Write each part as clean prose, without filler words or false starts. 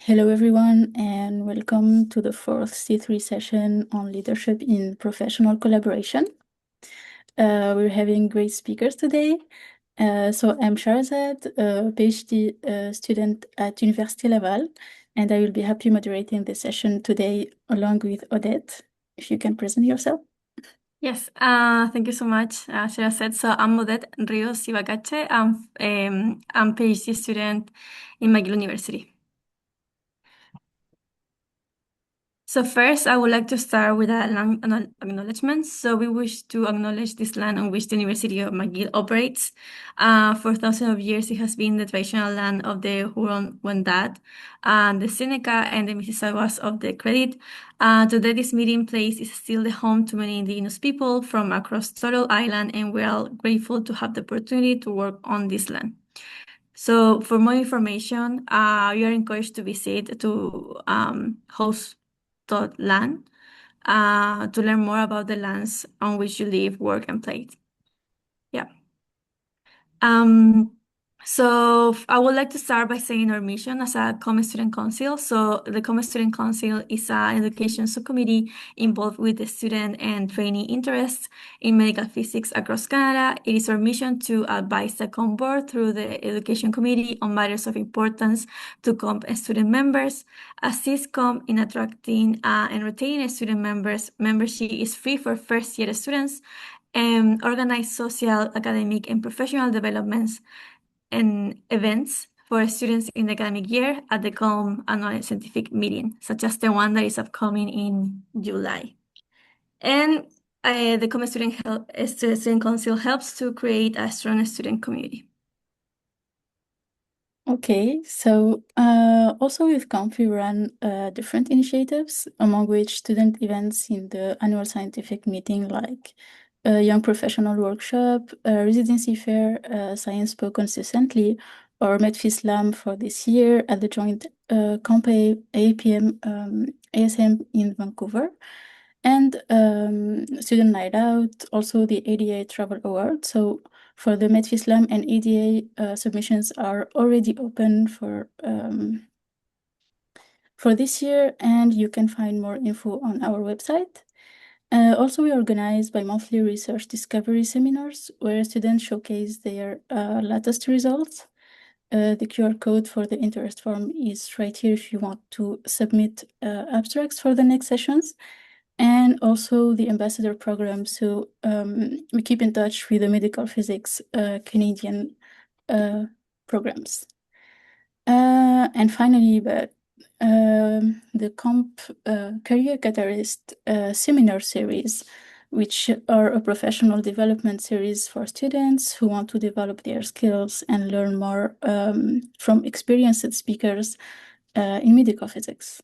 Hello, everyone, and welcome to the fourth C3 session on leadership in professional collaboration. We're having great speakers today. So I'm Sharazad, a PhD student at University Laval, and I will be happy moderating the session today along with Odette. If you can present yourself. Yes, thank you so much, Sherazad. So I'm Odette Rios Ibacache. I'm PhD student in McGill University. So first, I would like to start with a land acknowledgement. So we wish to acknowledge this land on which the University of McGill operates. For thousands of years, it has been the traditional land of the Huron-Wendat, the Seneca, and the Mississaugas of the Credit. Today, this meeting place is still the home to many indigenous people from across Turtle Island, and we are grateful to have the opportunity to work on this land. So for more information, you are encouraged to visit to host.land to learn more about the lands on which you live, work, and play. Yeah. Um, so I would like to start by saying our mission as a Common Student Council. So the Common Student Council is an education subcommittee involved with the student and trainee interests in medical physics across Canada. It is our mission to advise the COM board through the education committee on matters of importance to COM and student members, assist COM in attracting and retaining student members. Membership is free for first-year students, and organize social, academic, and professional developments and events for students in the academic year at the COM annual scientific meeting, such as the one that is upcoming in July. And the COM Student Council helps to create a strong student community. Okay, so also with COMP, we run different initiatives, among which student events in the annual scientific meeting, like a young professional workshop, a residency fair, science spoke consistently, or MedFislam for this year at the joint COMP APM ASM in Vancouver, and student night out, also the ADA Travel Award. So for the MedFislam and ADA, submissions are already open for this year, and you can find more info on our website. Also, we organize bi-monthly research discovery seminars where students showcase their latest results. The QR code for the interest form is right here if you want to submit abstracts for the next sessions. And also the ambassador program. So we keep in touch with the medical physics Canadian programs. And finally, the COMP Career Catalyst seminar series, which are a professional development series for students who want to develop their skills and learn more from experienced speakers in medical physics.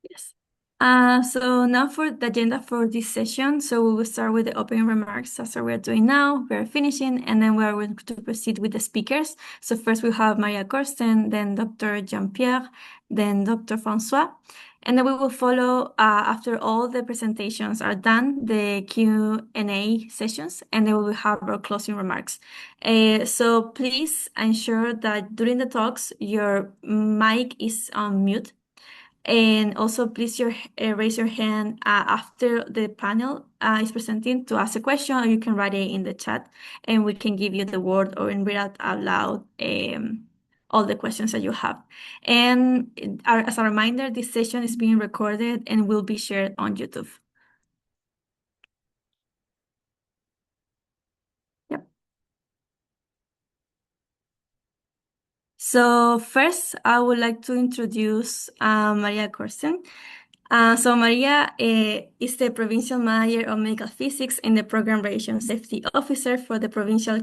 Yes. So now for the agenda for this session. So we will start with the opening remarks as we're doing now. We're finishing, and then we're going to proceed with the speakers. So first we have Maria Corsten, then Dr. Jean-Pierre, then Dr. Francois. And then we will follow, after all the presentations are done, the Q&A sessions, and then we will have our closing remarks. So please ensure that during the talks, your mic is on mute. And also, please raise your hand after the panel is presenting to ask a question, or you can write it in the chat, and we can give you the word or read out loud all the questions that you have. And as a reminder, this session is being recorded and will be shared on YouTube. Yep. So first, I would like to introduce Maria Corsten. So Maria is the Provincial Manager of Medical Physics and the Program Radiation Safety Officer for the Provincial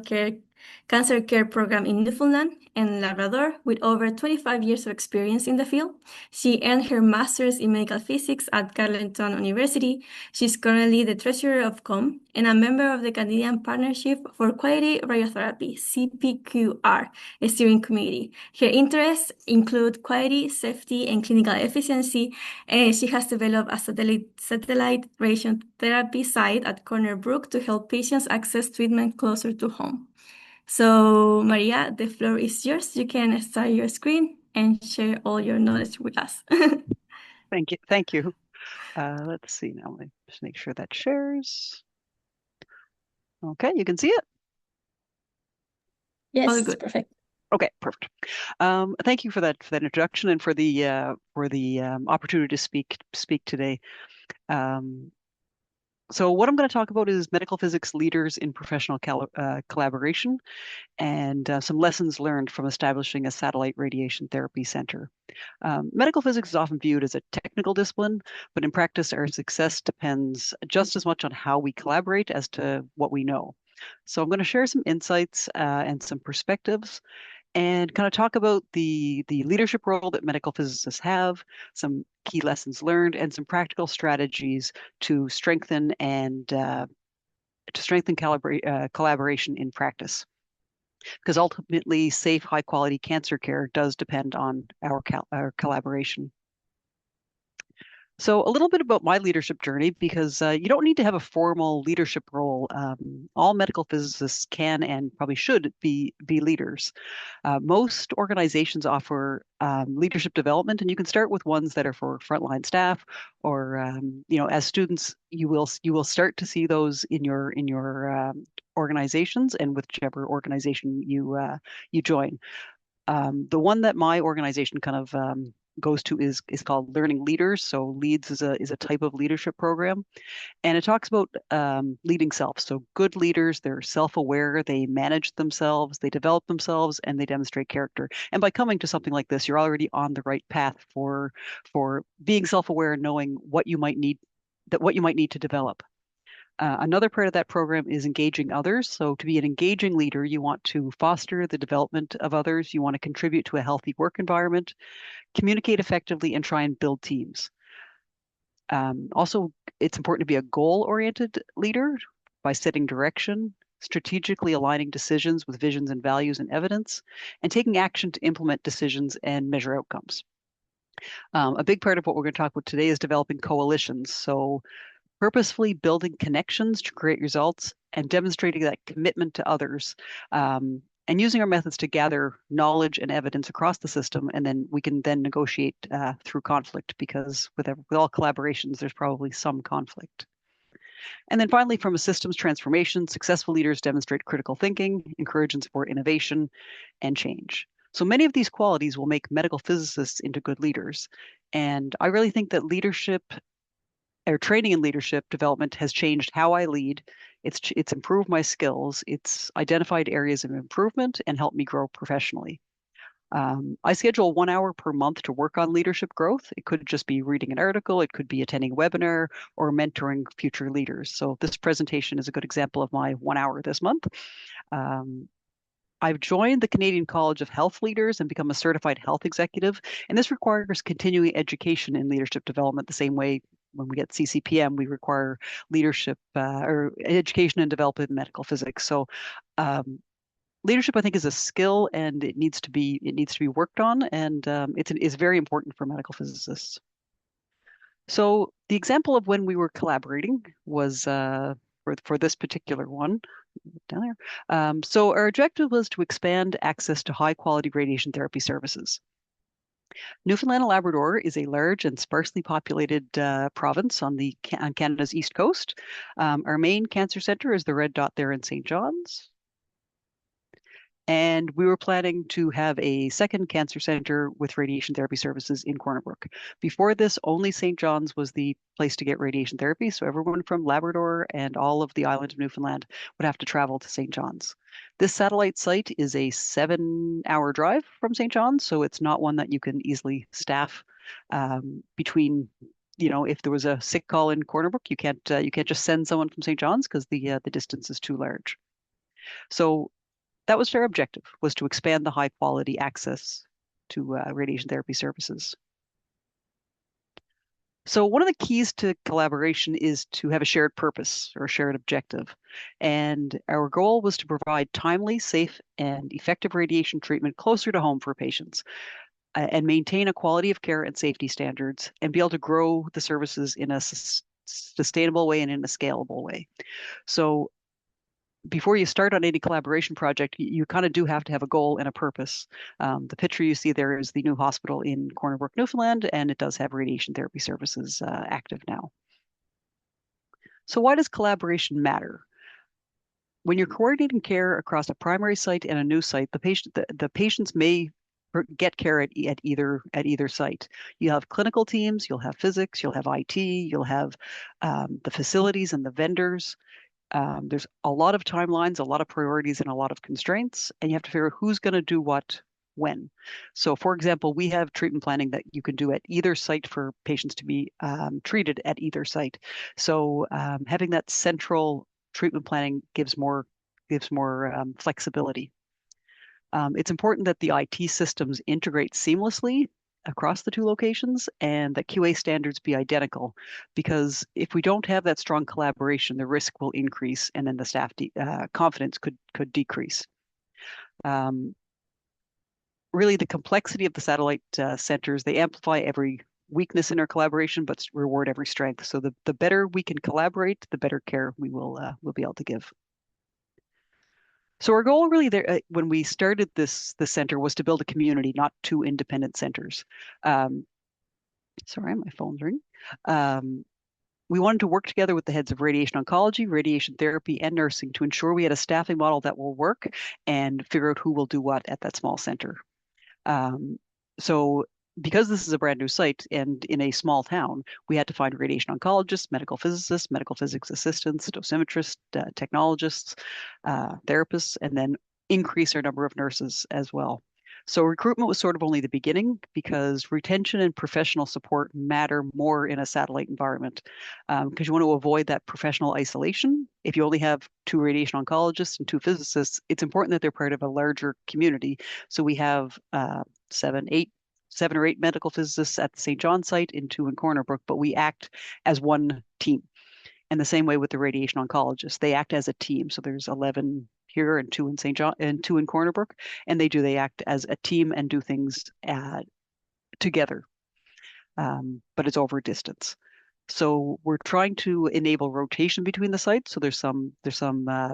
Cancer Care Program in Newfoundland and Labrador, with over 25 years of experience in the field. She earned her master's in medical physics at Carleton University. She's currently the treasurer of COM and a member of the Canadian Partnership for Quality Radiotherapy, CPQR, a steering committee. Her interests include quality, safety, and clinical efficiency. She has developed a satellite radiation therapy site at Corner Brook to help patients access treatment closer to home. So, Maria, the floor is yours. You can start your screen and share all your knowledge with us. Thank you. Thank you. Let's see now. Let me just make sure that shares. Okay, you can see it. Yes, All it's good. perfect. Okay, perfect. Thank you for that introduction and for the opportunity to speak today. So what I'm going to talk about is medical physics leaders in professional collaboration and some lessons learned from establishing a satellite radiation therapy center. Medical physics is often viewed as a technical discipline, but in practice, our success depends just as much on how we collaborate as to what we know. So I'm going to share some insights and some perspectives and kind of talk about the leadership role that medical physicists have, some key lessons learned, and some practical strategies to strengthen collaboration in practice. Because ultimately, safe, high-quality cancer care does depend on our collaboration. So a little bit about my leadership journey, because you don't need to have a formal leadership role. All medical physicists can and probably should be leaders. Most organizations offer leadership development, and you can start with ones that are for frontline staff, or as students, you will start to see those in your organizations and whichever organization you join. The one that my organization kind of goes to is called Learning Leaders. So LEADS is a type of leadership program, and it talks about leading self. So good leaders, they're self-aware, they manage themselves, they develop themselves, and they demonstrate character. And by coming to something like this, you're already on the right path for being self-aware and knowing what you might need to develop. Another part of that program is engaging others. So to be an engaging leader, you want to foster the development of others. You want to contribute to a healthy work environment, communicate effectively, and try and build teams. Also, it's important to be a goal-oriented leader by setting direction, strategically aligning decisions with visions and values and evidence, and taking action to implement decisions and measure outcomes. A big part of what we're going to talk about today is developing coalitions. So purposefully building connections to create results and demonstrating that commitment to others, and using our methods to gather knowledge and evidence across the system, and then we can then negotiate through conflict, because with all collaborations, there's probably some conflict. And then finally, from a systems transformation, successful leaders demonstrate critical thinking, encourage and support innovation and change. So many of these qualities will make medical physicists into good leaders. And I really think that leadership or training in leadership development has changed how I lead. It's improved my skills. It's identified areas of improvement and helped me grow professionally. I schedule 1 hour per month to work on leadership growth. It could just be reading an article, it could be attending a webinar, or mentoring future leaders. So this presentation is a good example of my 1 hour this month. I've joined the Canadian College of Health Leaders and become a certified health executive. And this requires continuing education in leadership development, the same way when we get CCPM, we require leadership or education and development in medical physics. So leadership, I think, is a skill, and it needs to be worked on, and it's very important for medical physicists. So the example of when we were collaborating was for this particular one down there. So our objective was to expand access to high quality radiation therapy services. Newfoundland and Labrador is a large and sparsely populated province on Canada's east coast. Our main cancer center is the red dot there in St. John's. And we were planning to have a second cancer center with radiation therapy services in Corner Brook. Before this, only St. John's was the place to get radiation therapy. So everyone from Labrador and all of the island of Newfoundland would have to travel to St. John's. This satellite site is a 7-hour drive from St. John's, so it's not one that you can easily staff between. If there was a sick call in Corner Brook, you can't just send someone from St. John's because the distance is too large. So that was their objective, was to expand the high quality access to radiation therapy services. So one of the keys to collaboration is to have a shared purpose or a shared objective. And our goal was to provide timely, safe, and effective radiation treatment closer to home for patients, and maintain a quality of care and safety standards, and be able to grow the services in a sustainable way and in a scalable way. So before you start on any collaboration project, you kind of do have to have a goal and a purpose. The picture you see there is the new hospital in Corner Brook, Newfoundland, and it does have radiation therapy services active now. So why does collaboration matter? When you're coordinating care across a primary site and a new site, the patients may get care at either site. You have clinical teams, you'll have physics, you'll have IT, you'll have the facilities and the vendors. There's a lot of timelines, a lot of priorities, and a lot of constraints, and you have to figure out who's going to do what when. So, for example, we have treatment planning that you can do at either site for patients to be treated at either site. So, having that central treatment planning gives more flexibility. It's important that the IT systems integrate seamlessly across the two locations and that QA standards be identical, because if we don't have that strong collaboration, the risk will increase and then the staff confidence could decrease. Really, the complexity of the satellite centers, they amplify every weakness in our collaboration, but reward every strength. So the better we can collaborate, the better care we'll be able to give. So our goal really there when we started this center was to build a community, not two independent centers. Sorry, my phone's ringing. We wanted to work together with the heads of radiation oncology, radiation therapy, and nursing to ensure we had a staffing model that will work and figure out who will do what at that small center. So because this is a brand new site and in a small town, we had to find radiation oncologists, medical physicists, medical physics assistants, dosimetrists, technologists, therapists, and then increase our number of nurses as well. So recruitment was sort of only the beginning because retention and professional support matter more in a satellite environment because you want to avoid that professional isolation. If you only have 2 radiation oncologists and 2 physicists, it's important that they're part of a larger community. So we have 7 or 8 medical physicists at the St. John site and 2 in Corner Brook, but we act as one team. And the same way with the radiation oncologists, they act as a team. So there's 11 here and 2 in St. John and 2 in Corner Brook, and they act as a team and do things together, but it's over a distance. So we're trying to enable rotation between the sites. So there's some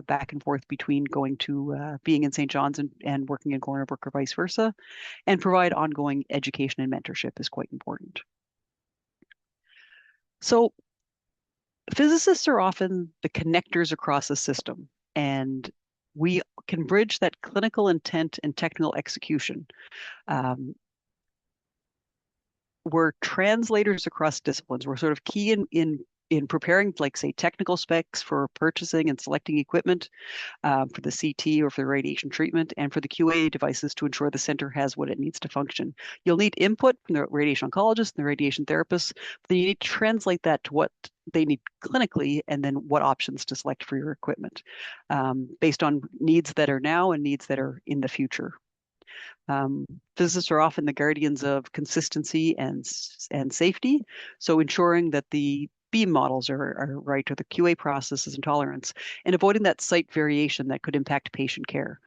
back and forth between going to being in St. John's and working in Corner Brook or vice versa, and provide ongoing education and mentorship is quite important. So physicists are often the connectors across a system, and we can bridge that clinical intent and technical execution. We're translators across disciplines. We're sort of key in preparing, like, say, technical specs for purchasing and selecting equipment for the CT or for the radiation treatment, and for the QA devices to ensure the center has what it needs to function. You'll need input from the radiation oncologist and the radiation therapist, but then you need to translate that to what they need clinically and then what options to select for your equipment based on needs that are now and needs that are in the future. Physicists are often the guardians of consistency and safety, so ensuring that the beam models are right, or the QA processes and tolerance, and avoiding that site variation that could impact patient care.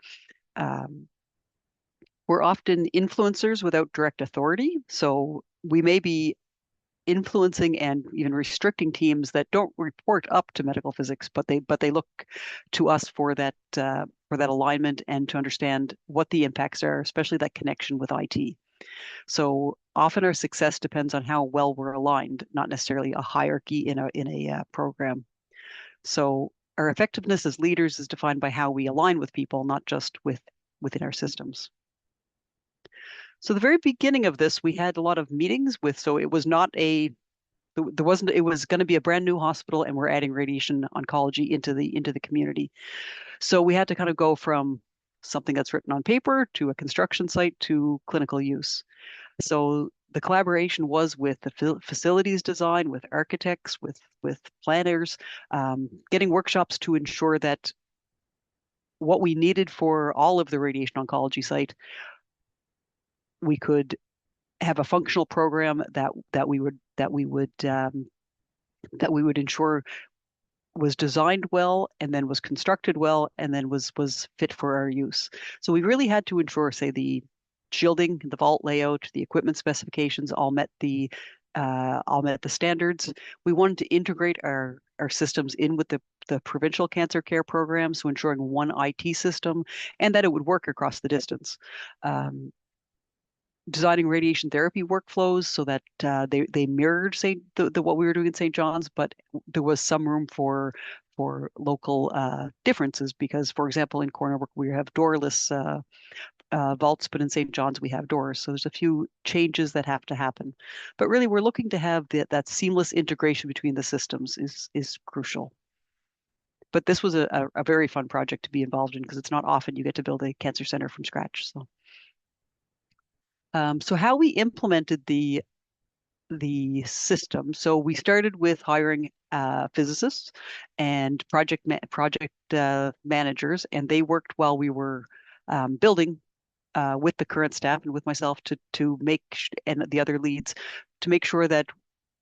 We're often influencers without direct authority, so we may be influencing and even restricting teams that don't report up to medical physics, but they look to us for that alignment and to understand what the impacts are, especially that connection with IT. So often our success depends on how well we're aligned, not necessarily a hierarchy in a program. So our effectiveness as leaders is defined by how we align with people, not just within our systems. So the very beginning of this, we had a lot of meetings so it was not it was going to be a brand new hospital, and we're adding radiation oncology into the community. So we had to kind of go from something that's written on paper to a construction site to clinical use. So the collaboration was with the facilities design, with architects, with planners, getting workshops to ensure that what we needed for all of the radiation oncology site, we could have a functional program that we would ensure was designed well, and then was constructed well, and then was fit for our use. So we really had to ensure, say, the shielding, the vault layout, the equipment specifications all met the all met the standards. We wanted to integrate our systems in with the Provincial Cancer Care Program, so ensuring one IT system and that it would work across the distance. Designing radiation therapy workflows so that they mirrored what we were doing in St. John's, but there was some room for local differences because, for example, in Corner Brook we have doorless vaults, but in St. John's we have doors. So there's a few changes that have to happen. But really, we're looking to have that seamless integration between the systems is crucial. But this was a very fun project to be involved in because it's not often you get to build a cancer center from scratch. So how we implemented the system. So we started with hiring physicists and project managers, and they worked while we were building with the current staff and with myself to make and the other leads to make sure that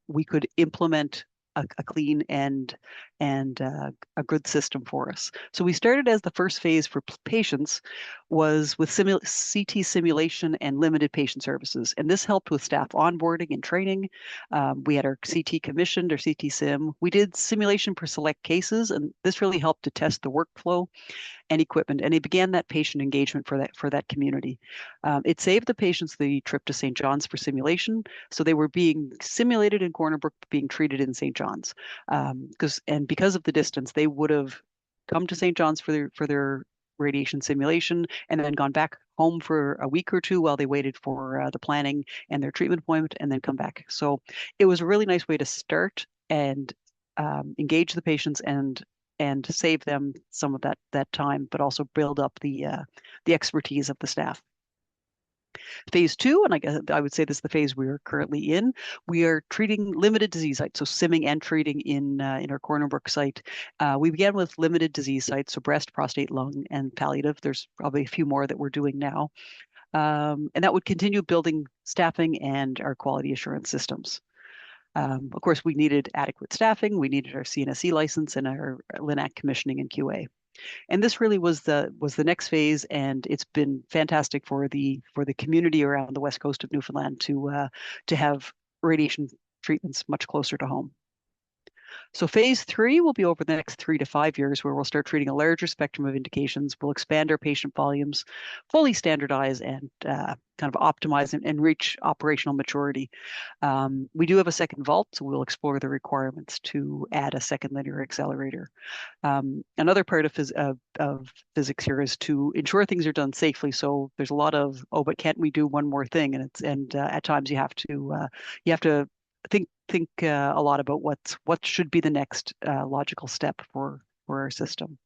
we could implement a clean and a good system for us. So we started as the first phase for patients was with CT simulation and limited patient services. And this helped with staff onboarding and training. We had our CT commissioned, our CT sim. We did simulation for select cases, and this really helped to test the workflow and equipment, and it began that patient engagement for that community. It saved the patients the trip to St. John's for simulation, so they were being simulated in Corner Brook, being treated in St. John's. Because of the distance, they would have come to St. John's for their radiation simulation and then gone back home for a week or two while they waited for the planning and their treatment appointment, and then come back. So it was a really nice way to start and engage the patients and save them some of that time, but also build up the expertise of the staff. Phase two, and I guess I would say this is the phase we are currently in. We are treating limited disease sites, so simming and treating in our Corner Brook site. We began with limited disease sites, so breast, prostate, lung, and palliative. There's probably a few more that we're doing now. And that would continue building staffing and our quality assurance systems. Of course, we needed adequate staffing. We needed our CNSE license and our LINAC commissioning and QA. And this really was the next phase, and it's been fantastic for the community around the west coast of Newfoundland to have radiation treatments much closer to home. So phase three will be over the next 3 to 5 years, where we'll start treating a larger spectrum of indications. We'll expand our patient volumes, fully standardize, and kind of optimize and reach operational maturity. We do have a second vault, so we'll explore the requirements to add a second linear accelerator. Another part of physics here is to ensure things are done safely. So there's a lot of, oh, but can't we do one more thing? And at times you have to think a lot about what should be the next logical step for our system.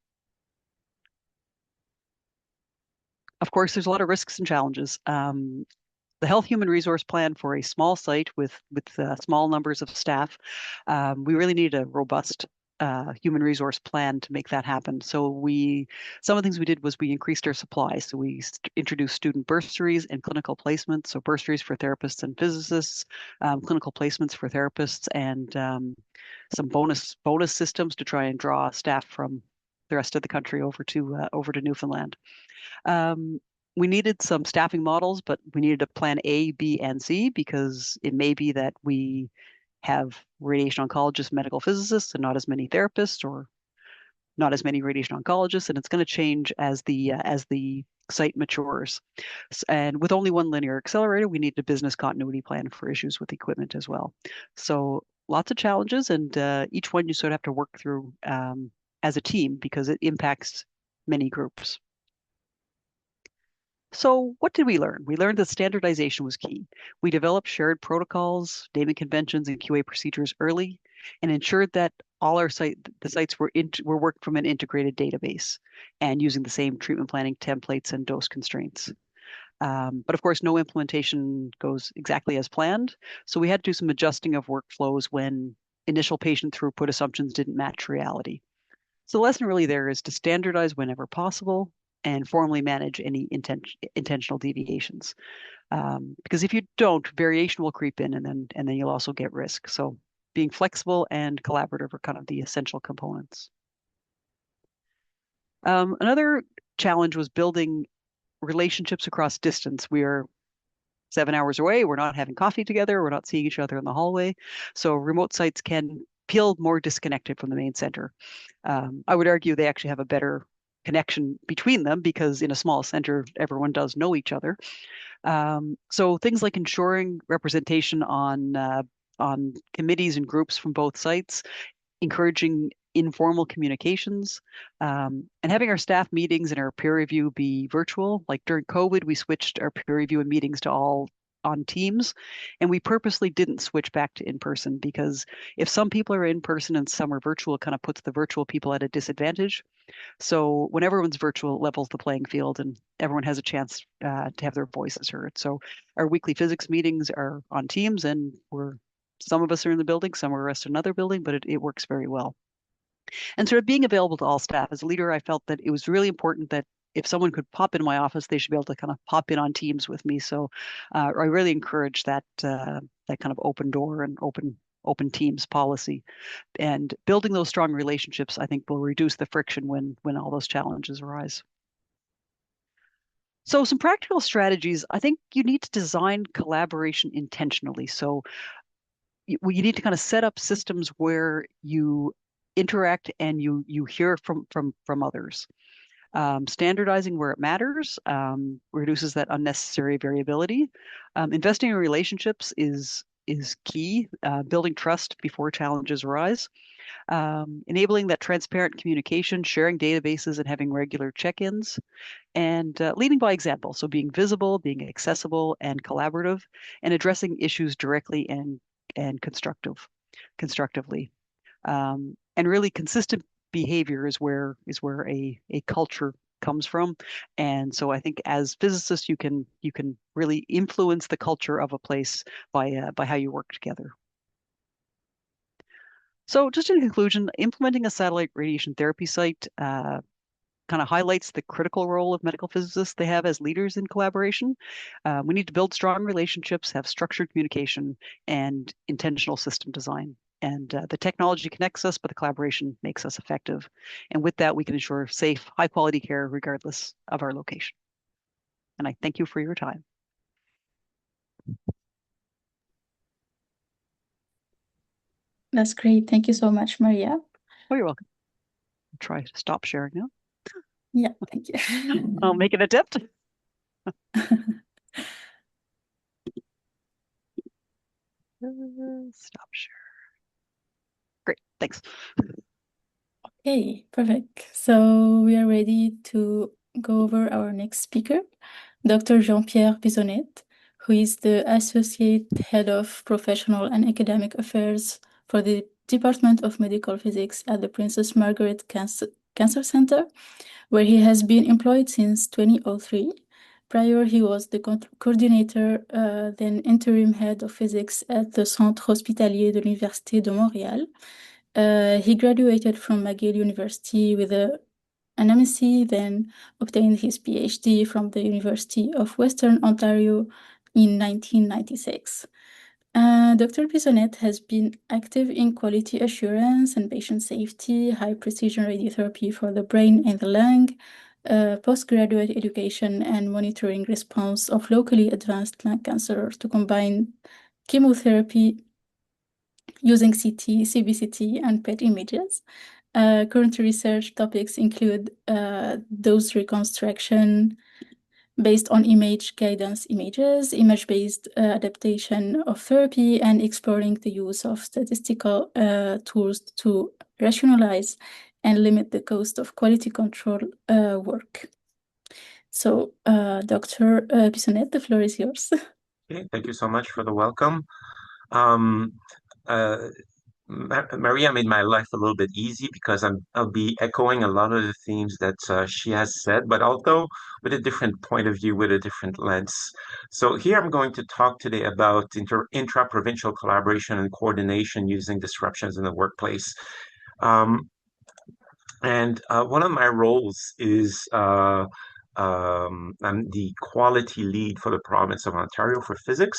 Of course, there's a lot of risks and challenges. The health human resource plan for a small site with small numbers of staff, we really need a robust human resource plan to make that happen. So some of the things we did was we increased our supply. So we introduced student bursaries and clinical placements. So bursaries for therapists and physicists, clinical placements for therapists, and some bonus systems to try and draw staff from the rest of the country over to Newfoundland. We needed some staffing models, but we needed a plan A, B, and C because it may be that we have radiation oncologists, medical physicists, and not as many therapists, or not as many radiation oncologists, and it's going to change as the site matures. And with only one linear accelerator, we need a business continuity plan for issues with equipment as well. So lots of challenges, and each one you sort of have to work through as a team because it impacts many groups. So what did we learn? We learned that standardization was key. We developed shared protocols, naming conventions, and QA procedures early, and ensured that all the sites were worked from an integrated database and using the same treatment planning templates and dose constraints. But of course, no implementation goes exactly as planned. So we had to do some adjusting of workflows when initial patient throughput assumptions didn't match reality. So the lesson really there is to standardize whenever possible and formally manage any intentional deviations. Because if you don't, variation will creep in, and then you'll also get risk. So being flexible and collaborative are kind of the essential components. Another challenge was building relationships across distance. We are 7 hours away. We're not having coffee together. We're not seeing each other in the hallway. So remote sites can feel more disconnected from the main center. I would argue they actually have a better connection between them because in a small center, everyone does know each other. So things like ensuring representation on committees and groups from both sites, encouraging informal communications, and having our staff meetings and our peer review be virtual. Like during COVID, we switched our peer review and meetings to all on Teams, and we purposely didn't switch back to in person because if some people are in person and some are virtual, it kind of puts the virtual people at a disadvantage. So when everyone's virtual, it levels the playing field and everyone has a chance to have their voices heard. So our weekly physics meetings are on Teams, and some of us are in the building, some are rest in another building, but it works very well. And sort of being available to all staff. As a leader, I felt that it was really important that if someone could pop into my office, they should be able to kind of pop in on Teams with me. So I really encourage that that kind of open door and open Teams policy. And building those strong relationships, I think, will reduce the friction when all those challenges arise. So some practical strategies, I think you need to design collaboration intentionally. So you need to kind of set up systems where you interact and you hear from others. Standardizing where it matters reduces that unnecessary variability. Investing in relationships is key. Building trust before challenges arise. Enabling that transparent communication, sharing databases, and having regular check-ins, and leading by example. So being visible, being accessible, and collaborative, and addressing issues directly and constructively. And really consistent behavior is where a culture comes from. And so I think as physicists, you can really influence the culture of a place by how you work together. So just in conclusion, implementing a satellite radiation therapy site kind of highlights the critical role of medical physicists they have as leaders in collaboration. We need to build strong relationships, have structured communication, and intentional system design. And the technology connects us, but the collaboration makes us effective. And with that, we can ensure safe, high quality care regardless of our location. And I thank you for your time. That's great. Thank you so much, Maria. Oh, you're welcome. I'll try to stop sharing now. Yeah, thank you. I'll make an attempt. Stop share. Great, thanks. Okay, perfect. So we are ready to go over our next speaker, Dr. Jean-Pierre Bisonnet, who is the Associate Head of Professional and Academic Affairs for the Department of Medical Physics at the Princess Margaret Cancer Center, where he has been employed since 2003. Prior, he was the coordinator, then interim head of physics at the Centre Hospitalier de l'Université de Montréal. He graduated from McGill University with an MSc, then obtained his PhD from the University of Western Ontario in 1996. Dr. Bisonnet has been active in quality assurance and patient safety, high precision radiotherapy for the brain and the lung, postgraduate education and monitoring response of locally advanced lung cancer to combine chemotherapy using CT, CBCT, and PET images. Current research topics include dose reconstruction based on image guidance images, image-based adaptation of therapy, and exploring the use of statistical tools to rationalize and limit the cost of quality control work. So, Dr. Bisonnet, the floor is yours. Okay, thank you so much for the welcome. Maria made my life a little bit easy because I'll be echoing a lot of the themes that she has said, but although with a different point of view, with a different lens. So here I'm going to talk today about intra-provincial collaboration and coordination using disruptions in the workplace. And one of my roles is I'm the quality lead for the province of Ontario for physics.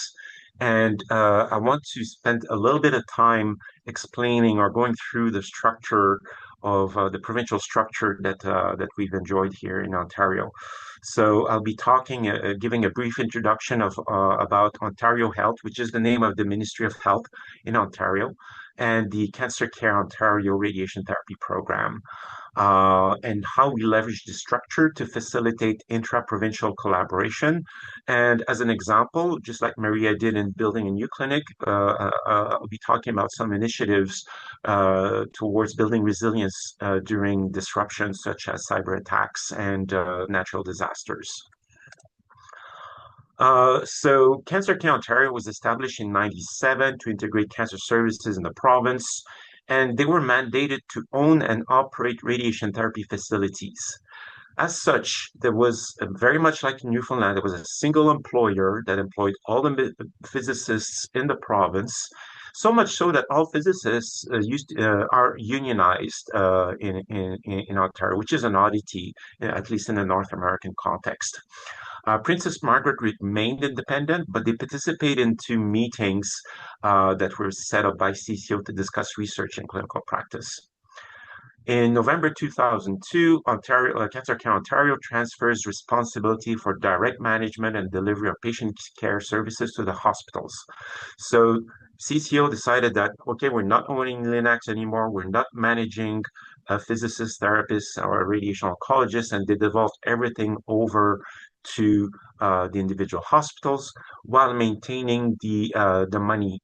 And I want to spend a little bit of time explaining or going through the structure of the provincial structure that we've enjoyed here in Ontario. So I'll be talking, giving a brief introduction of about Ontario Health, which is the name of the Ministry of Health in Ontario, and the Cancer Care Ontario Radiation Therapy Program, and how we leverage the structure to facilitate intra-provincial collaboration. And as an example, just like Maria did in building a new clinic, I'll be talking about some initiatives towards building resilience during disruptions such as cyber attacks and natural disasters. So Cancer Care Ontario was established in '97 to integrate cancer services in the province, and they were mandated to own and operate radiation therapy facilities. As such, there was very much like in Newfoundland, there was a single employer that employed all the physicists in the province, so much so that all physicists are unionized in Ontario, which is an oddity, at least in the North American context. Princess Margaret remained independent, but they participated into meetings that were set up by CCO to discuss research and clinical practice. In November 2002, Cancer Care Ontario transfers responsibility for direct management and delivery of patient care services to the hospitals. So CCO decided that, okay, we're not owning Linux anymore, we're not managing physicists, therapists, or radiation oncologists, and they devolved everything over to the individual hospitals while maintaining the money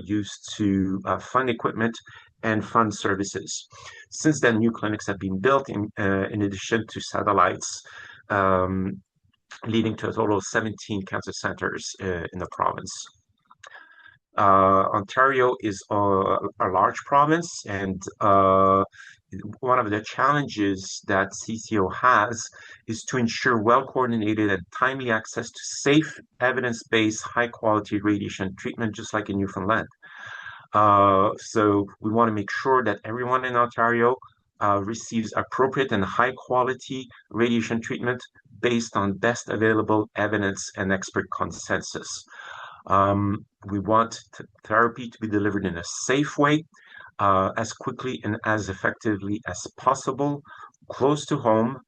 used to fund equipment and fund services. Since then, new clinics have been built in addition to satellites, leading to a total of 17 cancer centers in the province. Ontario is a large province, and one of the challenges that CCO has is to ensure well-coordinated and timely access to safe, evidence-based, high-quality radiation treatment, just like in Newfoundland. So we want to make sure that everyone in Ontario receives appropriate and high-quality radiation treatment based on best available evidence and expert consensus. We want therapy to be delivered in a safe way, as quickly and as effectively as possible, close to home,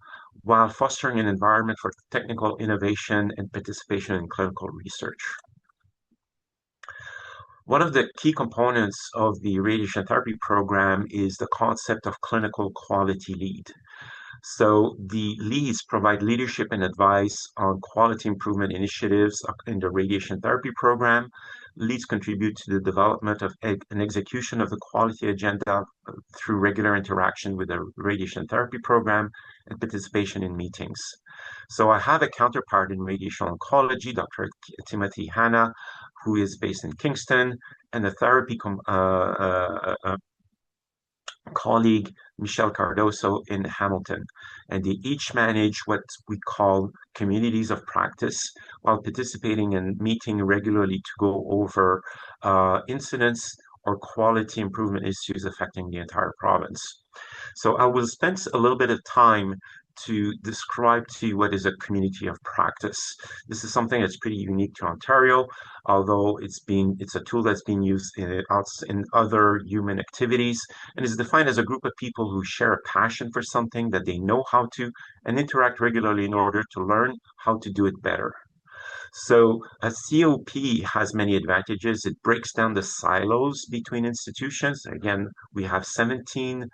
while fostering an environment for technical innovation and participation in clinical research. One of the key components of the radiation therapy program is the concept of clinical quality lead. So the leads provide leadership and advice on quality improvement initiatives in the radiation therapy program. Leads contribute to the development of an execution of the quality agenda through regular interaction with the radiation therapy program and participation in meetings. So I have a counterpart in radiation oncology, Dr. Timothy Hanna, who is based in Kingston, and the therapy colleague, Michelle Cardoso, in Hamilton. And they each manage what we call communities of practice while participating and meeting regularly to go over incidents or quality improvement issues affecting the entire province. So I will spend a little bit of time to describe to you what is a community of practice. This is something that's pretty unique to Ontario, although it's a tool that's been used in other human activities, and is defined as a group of people who share a passion for something that they know how to and interact regularly in order to learn how to do it better. So a COP has many advantages. It breaks down the silos between institutions. Again, we have 17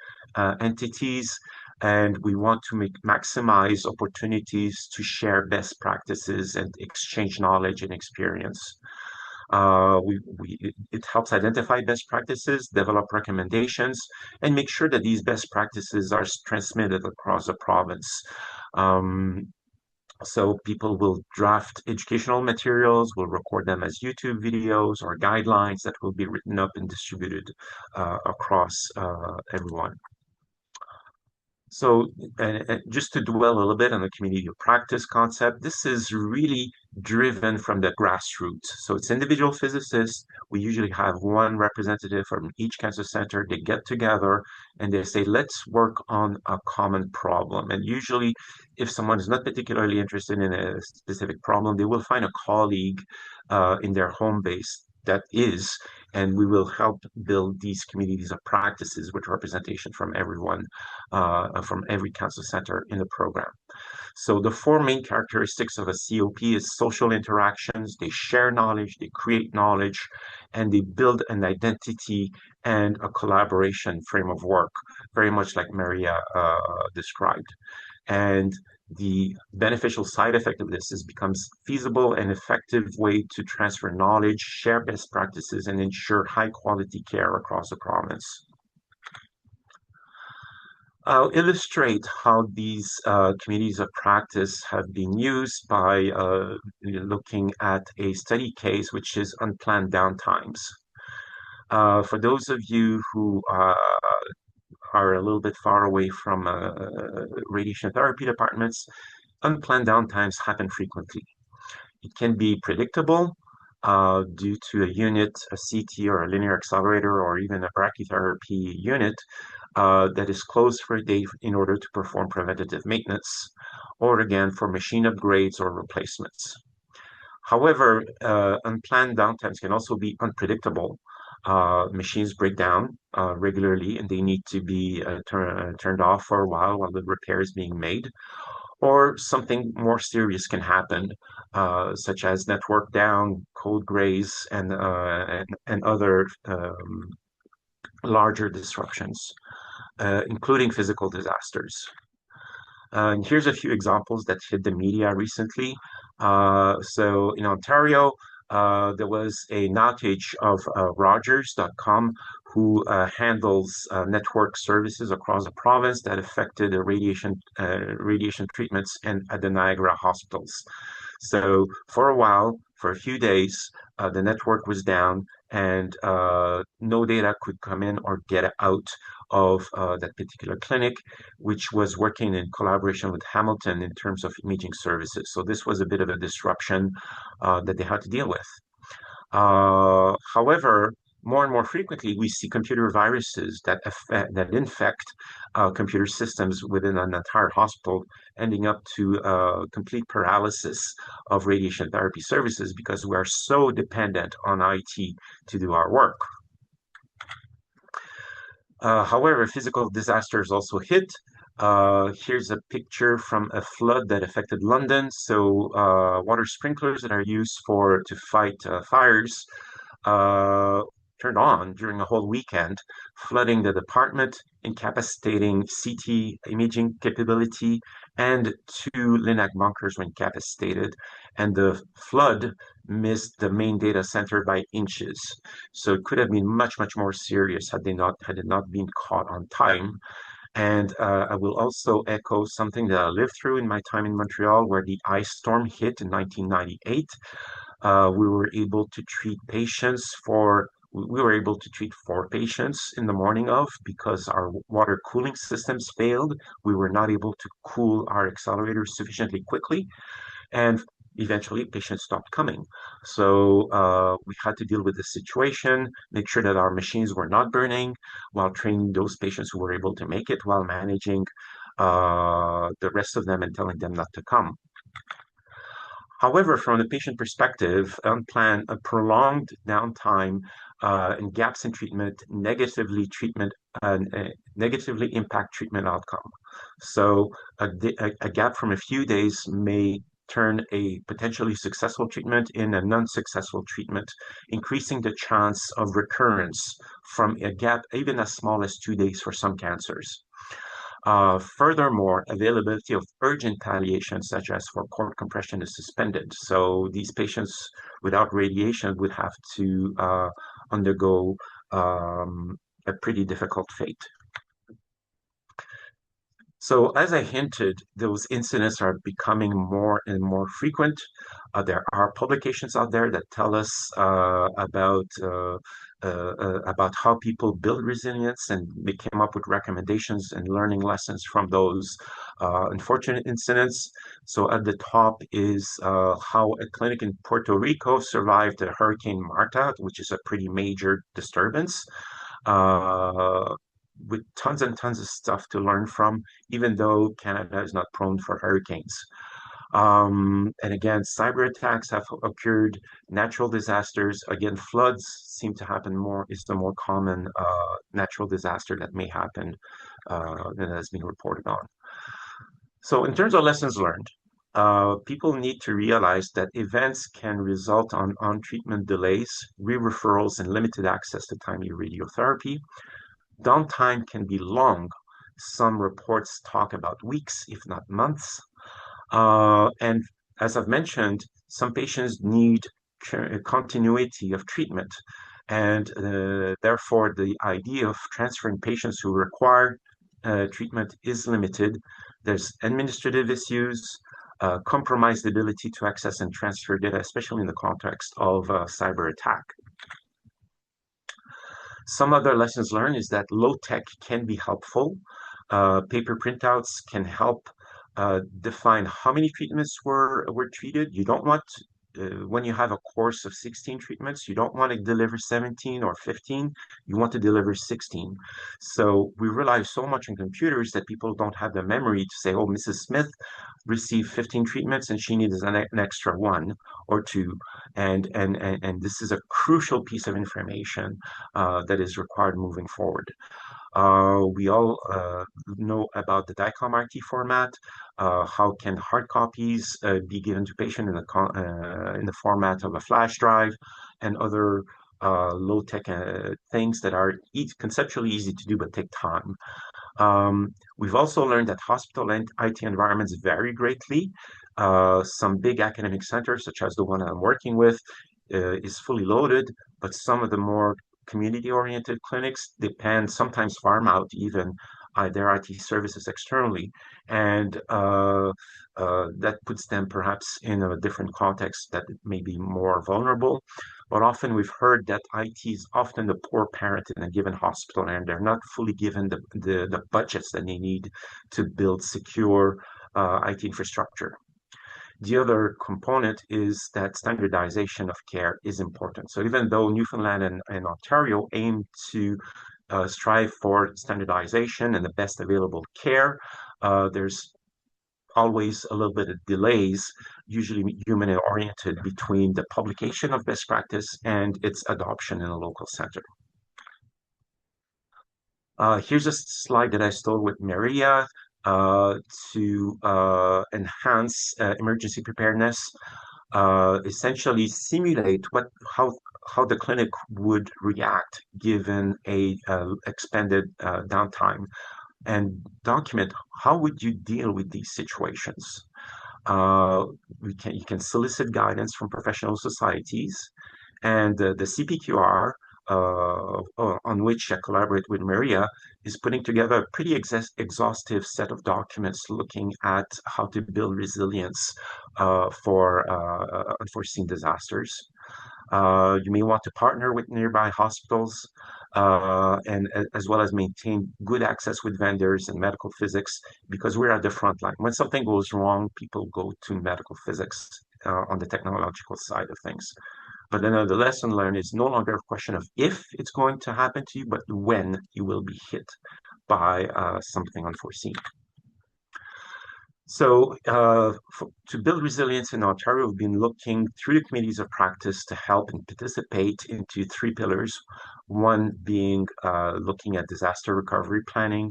entities, and we want to maximize opportunities to share best practices and exchange knowledge and experience. It helps identify best practices, develop recommendations, and make sure that these best practices are transmitted across the province. So people will draft educational materials, will record them as YouTube videos or guidelines that will be written up and distributed across everyone. So just to dwell a little bit on the community of practice concept, this is really driven from the grassroots. So it's individual physicists. We usually have one representative from each cancer center. They get together and they say, let's work on a common problem. And usually, if someone is not particularly interested in a specific problem, they will find a colleague in their home base that is, and we will help build these communities of practices with representation from everyone, from every cancer center in the program. So the four main characteristics of a COP is social interactions. They share knowledge, they create knowledge, and they build an identity and a collaboration frame of work, very much like Maria described. And the beneficial side effect of this is becomes feasible and effective way to transfer knowledge, share best practices, and ensure high quality care across the province. I'll illustrate how these communities of practice have been used by looking at a study case, which is unplanned downtimes. For those of you who are a little bit far away from radiation therapy departments, unplanned downtimes happen frequently. It can be predictable due to a unit, a CT or a linear accelerator, or even a brachytherapy unit that is closed for a day in order to perform preventative maintenance, or again for machine upgrades or replacements. However, unplanned downtimes can also be unpredictable. Machines break down regularly and they need to be turned off for a while the repair is being made. Or something more serious can happen, such as network down, code grays, and other larger disruptions, including physical disasters. And here's a few examples that hit the media recently. So in Ontario, there was an outage of Rogers.com, who handles network services across the province that affected the radiation treatments at the Niagara hospitals. So for a while, for a few days, the network was down and no data could come in or get out of that particular clinic, which was working in collaboration with Hamilton in terms of imaging services. So this was a bit of a disruption that they had to deal with. However, more and more frequently, we see computer viruses that infect computer systems within an entire hospital, ending up to complete paralysis of radiation therapy services because we are so dependent on IT to do our work. However, physical disasters also hit. Here's a picture from a flood that affected London. So water sprinklers that are used to fight fires turned on during a whole weekend, flooding the department, incapacitating CT imaging capability, and 2 LINAC bunkers were incapacitated. And the flood missed the main data center by inches. So it could have been much, much more serious had it not been caught on time. And I will also echo something that I lived through in my time in Montreal, where the ice storm hit in 1998. We were able to treat 4 patients in the morning of, because our water cooling systems failed. We were not able to cool our accelerators sufficiently quickly. And eventually patients stopped coming. So we had to deal with the situation, make sure that our machines were not burning while training those patients who were able to make it, while managing the rest of them and telling them not to come. However, from the patient perspective, unplanned, a prolonged downtime and gaps in treatment negatively impact treatment outcome. So a gap from a few days may turn a potentially successful treatment in a non-successful treatment, increasing the chance of recurrence from a gap even as small as 2 days for some cancers. Furthermore, availability of urgent palliation, such as for cord compression, is suspended. So these patients without radiation would have to undergo a pretty difficult fate. So as I hinted, those incidents are becoming more and more frequent. There are publications out there that tell us about how people build resilience, and they came up with recommendations and learning lessons from those unfortunate incidents. So at the top is how a clinic in Puerto Rico survived Hurricane Marta, which is a pretty major disturbance. With tons and tons of stuff to learn from, even though Canada is not prone for hurricanes. And again, cyber attacks have occurred, natural disasters. Again, floods seem to happen more, is the more common natural disaster that may happen that has been reported on. So in terms of lessons learned, people need to realize that events can result on treatment delays, re-referrals, and limited access to timely radiotherapy. Downtime can be long. Some reports talk about weeks, if not months. And as I've mentioned, some patients need continuity of treatment. And therefore, the idea of transferring patients who require treatment is limited. There's administrative issues, compromised ability to access and transfer data, especially in the context of cyber attack. Some other lessons learned is that low tech can be helpful. Paper printouts can help define how many treatments were treated. You don't want, when you have a course of 16 treatments, you don't want to deliver 17 or 15. You want to deliver 16. So we rely so much on computers that people don't have the memory to say, oh, Mrs. Smith received 15 treatments and she needs an extra one or two. And this is a crucial piece of information that is required moving forward. We all know about the DICOM RT format. How can hard copies be given to patient in the format of a flash drive and other low-tech things that are conceptually easy to do but take time. We've also learned that hospital and IT environments vary greatly. Some big academic centers, such as the one I'm working with, is fully loaded, but some of the more community-oriented clinics depend, sometimes farm out even their IT services externally. And that puts them perhaps in a different context that may be more vulnerable. But often we've heard that IT is often the poor parent in a given hospital, and they're not fully given the budgets that they need to build secure IT infrastructure. The other component is that standardization of care is important. So even though Newfoundland and Ontario aim to strive for standardization and the best available care, there's always a little bit of delays, usually human-oriented, between the publication of best practice and its adoption in a local center. Here's a slide that I stole with Maria to enhance emergency preparedness, essentially simulate how the clinic would react given a expanded downtime, and document how would you deal with these situations. You can solicit guidance from professional societies, and the CPQR, on which I collaborate with Maria, is putting together a pretty exhaustive set of documents looking at how to build resilience for unforeseen disasters. You may want to partner with nearby hospitals and as well as maintain good access with vendors and medical physics, because we're at the front line. When something goes wrong, people go to medical physics on the technological side of things. But then the lesson learned is no longer a question of if it's going to happen to you, but when you will be hit by something unforeseen. So to build resilience in Ontario, we've been looking through the committees of practice to help and participate into three pillars. One being looking at disaster recovery planning,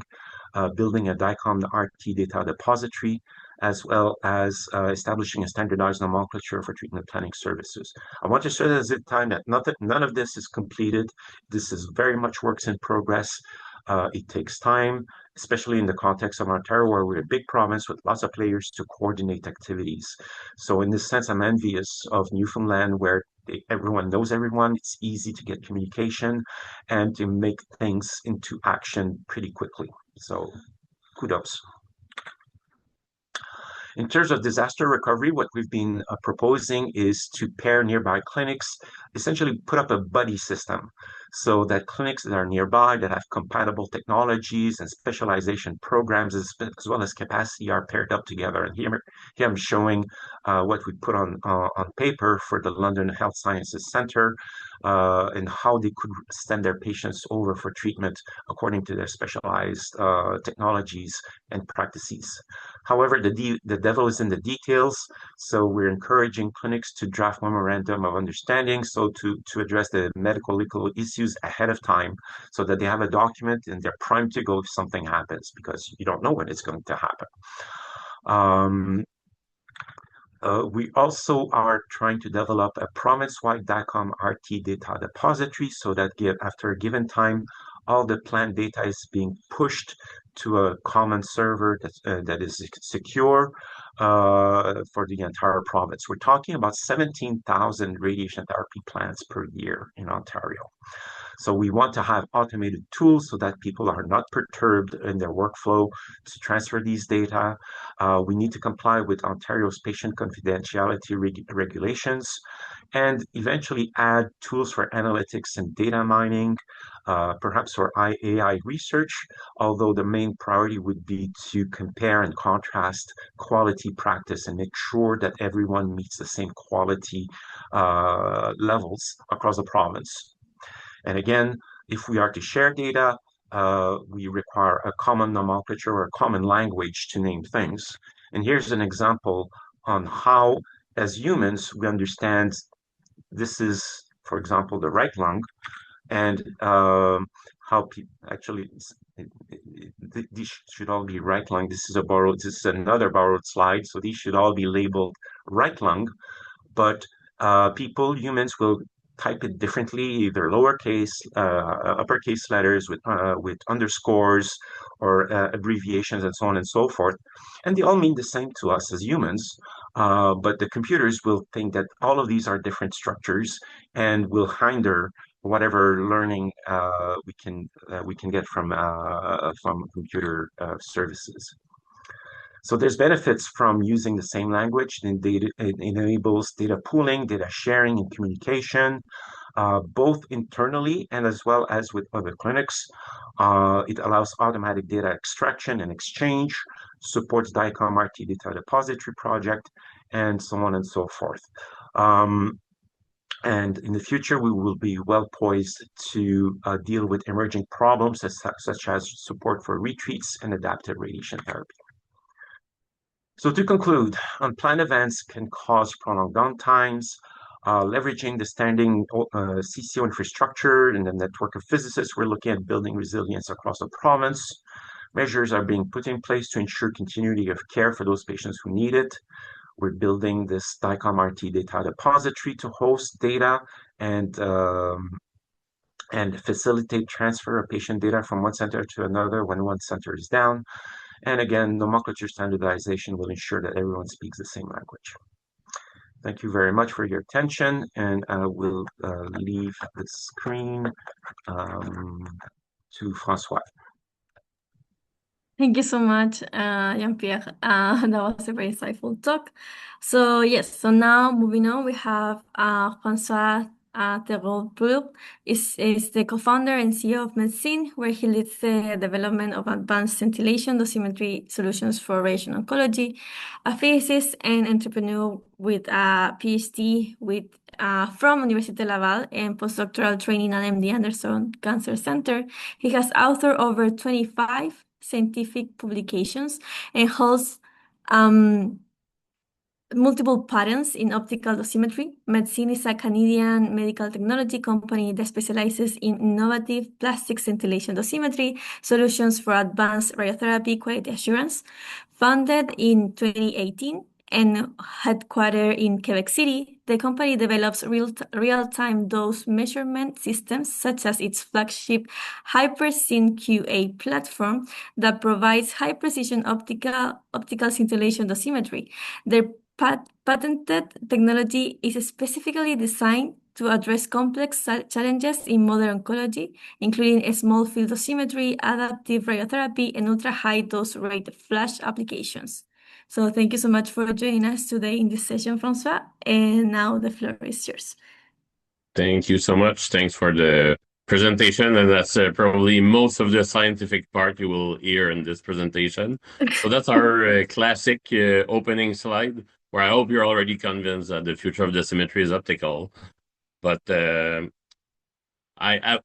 building a DICOM RT data depository, as well as establishing a standardized nomenclature for treatment planning services. I want to stress at this time that none of this is completed. This is very much works in progress. It takes time, especially in the context of Ontario, where we're a big province with lots of players to coordinate activities. So in this sense, I'm envious of Newfoundland, where everyone knows everyone. It's easy to get communication and to make things into action pretty quickly. So kudos. In terms of disaster recovery, what we've been proposing is to pair nearby clinics, essentially put up a buddy system so that clinics that are nearby that have compatible technologies and specialization programs as well as capacity are paired up together. And here I'm showing what we put on paper for the London Health Sciences Centre and how they could send their patients over for treatment according to their specialized technologies and practices. However, the devil is in the details. So we're encouraging clinics to draft memorandum of understanding, so to address the medical legal issues ahead of time, so that they have a document and they're primed to go if something happens, because you don't know when it's going to happen. We also are trying to develop a province-wide DICOM RT data depository, so that after a given time, all the plant data is being pushed to a common server that is secure for the entire province. We're talking about 17,000 radiation therapy plants per year in Ontario. So we want to have automated tools so that people are not perturbed in their workflow to transfer these data. We need to comply with Ontario's patient confidentiality regulations, and eventually add tools for analytics and data mining, perhaps for AI research, although the main priority would be to compare and contrast quality practice and make sure that everyone meets the same quality levels across the province. And again, if we are to share data, we require a common nomenclature or a common language to name things. And here's an example on how, as humans, we understand this is, for example, the right lung, and how people actually, these should all be right lung. This is another borrowed slide. So these should all be labeled right lung, but humans will type it differently, either lowercase, uppercase letters with underscores or abbreviations and so on and so forth. And they all mean the same to us as humans, but the computers will think that all of these are different structures and will hinder whatever learning we can get from computer services. So there's benefits from using the same language, and it enables data pooling, data sharing, and communication, both internally and as well as with other clinics. It allows automatic data extraction and exchange, supports DICOM RT data depository project, and so on and so forth. And in the future, we will be well poised to deal with emerging problems such as support for retreats and adaptive radiation therapy. So to conclude, unplanned events can cause prolonged downtimes. Leveraging the standing CCO infrastructure and the network of physicists, we're looking at building resilience across the province. Measures are being put in place to ensure continuity of care for those patients who need it. We're building this DICOM RT data depository to host data and facilitate transfer of patient data from one center to another when one center is down. And again, nomenclature standardization will ensure that everyone speaks the same language. Thank you very much for your attention, and I will leave the screen to François. Thank you so much, Jean-Pierre. That was a very insightful talk. So yes, so now moving on, we have François Terreau is the co-founder and CEO of Medscint, where he leads the development of advanced ventilation dosimetry solutions for radiation oncology, a physicist and entrepreneur with a PhD from Université Laval and postdoctoral training at MD Anderson Cancer Center. He has authored over 25 scientific publications and holds multiple patents in optical dosimetry. Medscint is a Canadian medical technology company that specializes in innovative plastic scintillation dosimetry solutions for advanced radiotherapy quality assurance. Founded in 2018 and headquartered in Quebec City, the company develops real-time dose measurement systems, such as its flagship Hyperscint QA platform that provides high-precision optical scintillation dosimetry. Their patented technology is specifically designed to address complex challenges in modern oncology, including small field dosimetry, adaptive radiotherapy, and ultra-high dose rate flash applications. So thank you so much for joining us today in this session, François. And now the floor is yours. Thank you so much. Thanks for the presentation. And that's probably most of the scientific part you will hear in this presentation. So that's our classic opening slide, where I hope you're already convinced that the future of dosimetry is optical. But I